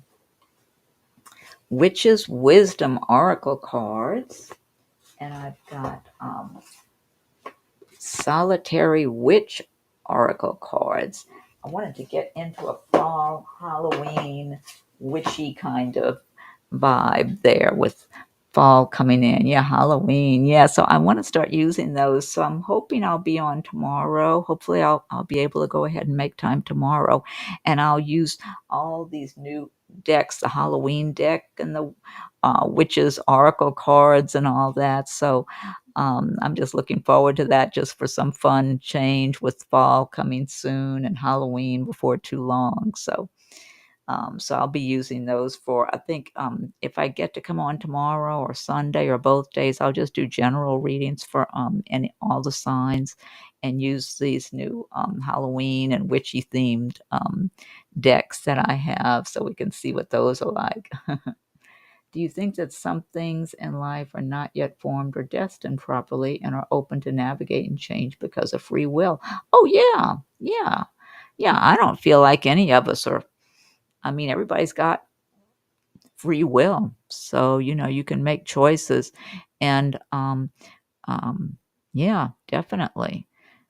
Witch's Wisdom Oracle cards. And I've got Solitary Witch Oracle cards. I wanted to get into a fall Halloween witchy kind of vibe there with fall coming in. Yeah, Halloween. Yeah, so I want to start using those. So I'm hoping I'll be on tomorrow. Hopefully I'll be able to go ahead and make time tomorrow, and I'll use all these new decks, the Halloween deck and the witches oracle cards and all that. So I'm just looking forward to that, just for some fun change with fall coming soon and Halloween before too long. So I'll be using those for, I think, if I get to come on tomorrow or Sunday or both days, I'll just do general readings for all the signs and use these new Halloween and witchy themed decks that I have so we can see what those are like. Do you think that some things in life are not yet formed or destined properly and are open to navigate and change because of free will? Oh, yeah. Yeah. Yeah. I don't feel like any of us are. I mean, everybody's got free will. So, you can make choices. And um, yeah, definitely.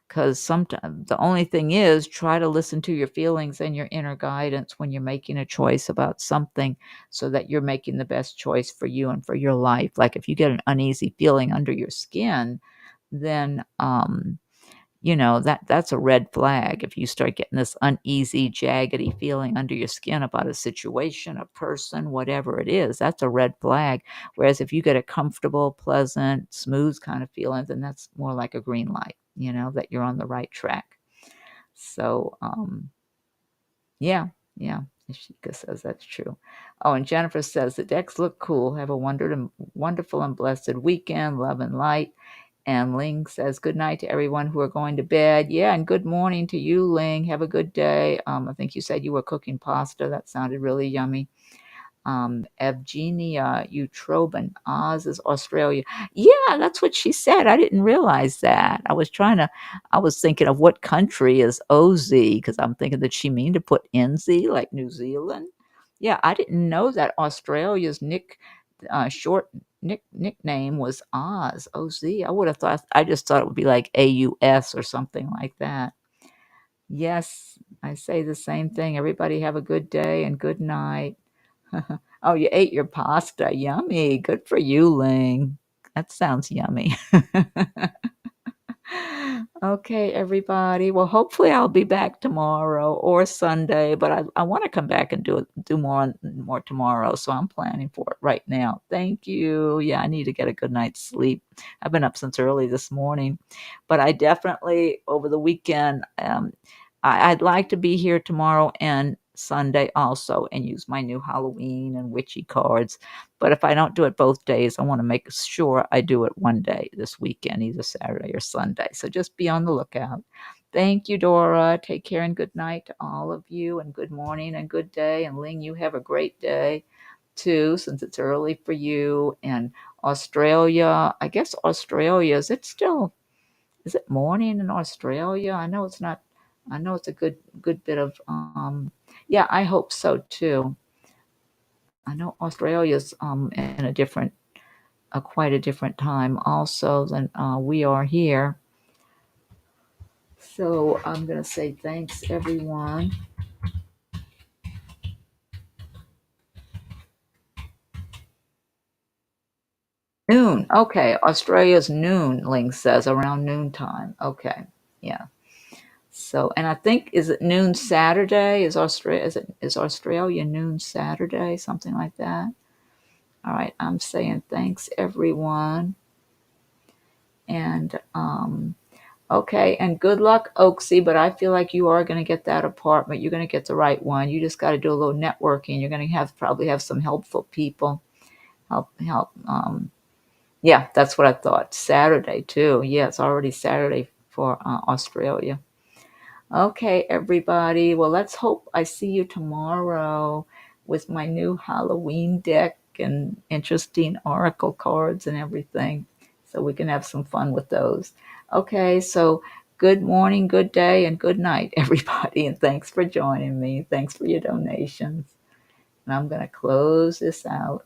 Because sometimes the only thing is try to listen to your feelings and your inner guidance when you're making a choice about something so that you're making the best choice for you and for your life. Like if you get an uneasy feeling under your skin, then that's a red flag. If you start getting this uneasy, jaggedy feeling under your skin about a situation, a person, whatever it is, that's a red flag. Whereas if you get a comfortable, pleasant, smooth kind of feeling, then that's more like a green light, that you're on the right track. So, yeah, yeah. Ishika says that's true. Oh, and Jennifer says the decks look cool. Have a wonderful and blessed weekend. Love and light. And Ling says, good night to everyone who are going to bed. Yeah, and good morning to you, Ling. Have a good day. I think you said you were cooking pasta. That sounded really yummy. Evgenia Utrobin, Oz is Australia. Yeah, that's what she said. I didn't realize that. I was thinking of what country is OZ because I'm thinking that she mean to put NZ like New Zealand. Yeah, I didn't know that Australia's short nickname was Oz, OZ. I just thought it would be like AUS or something like that. Yes, I say the same thing. Everybody have a good day and good night. Oh, you ate your pasta. Yummy. Good for you, Ling. That sounds yummy. Okay, everybody. Well, hopefully I'll be back tomorrow or Sunday, but I want to come back and do more tomorrow. So I'm planning for it right now. Thank you. Yeah, I need to get a good night's sleep. I've been up since early this morning, but I definitely over the weekend, I'd like to be here tomorrow and Sunday also and use my new Halloween and witchy cards. But if I don't do it both days, I want to make sure I do it one day this weekend, either Saturday or Sunday. So just be on the lookout. Thank you, Dora. Take care and good night to all of you, and good morning and good day. And Ling, you have a great day too, since it's early for you. And Australia, I guess Australia, is it morning in Australia? I know it's not. I know it's a good bit of yeah, I hope so too. I know Australia's in quite a different time also than we are here. So I'm gonna say thanks everyone. Noon. Okay, Australia's noon. Ling says around noontime. Okay, yeah. So and I think is it noon Saturday? Is Australia noon Saturday? Something like that. All right, I'm saying thanks everyone. And okay, and good luck, Oaksy, but I feel like you are going to get that apartment. You're going to get the right one. You just got to do a little networking. You're going to probably have some helpful people. Help. Yeah, that's what I thought. Saturday too. Yeah, it's already Saturday for Australia. Okay, everybody. Well, let's hope I see you tomorrow with my new Halloween deck and interesting oracle cards and everything. So we can have some fun with those. Okay, so good morning, good day, and good night, everybody. And thanks for joining me. Thanks for your donations. And I'm going to close this out.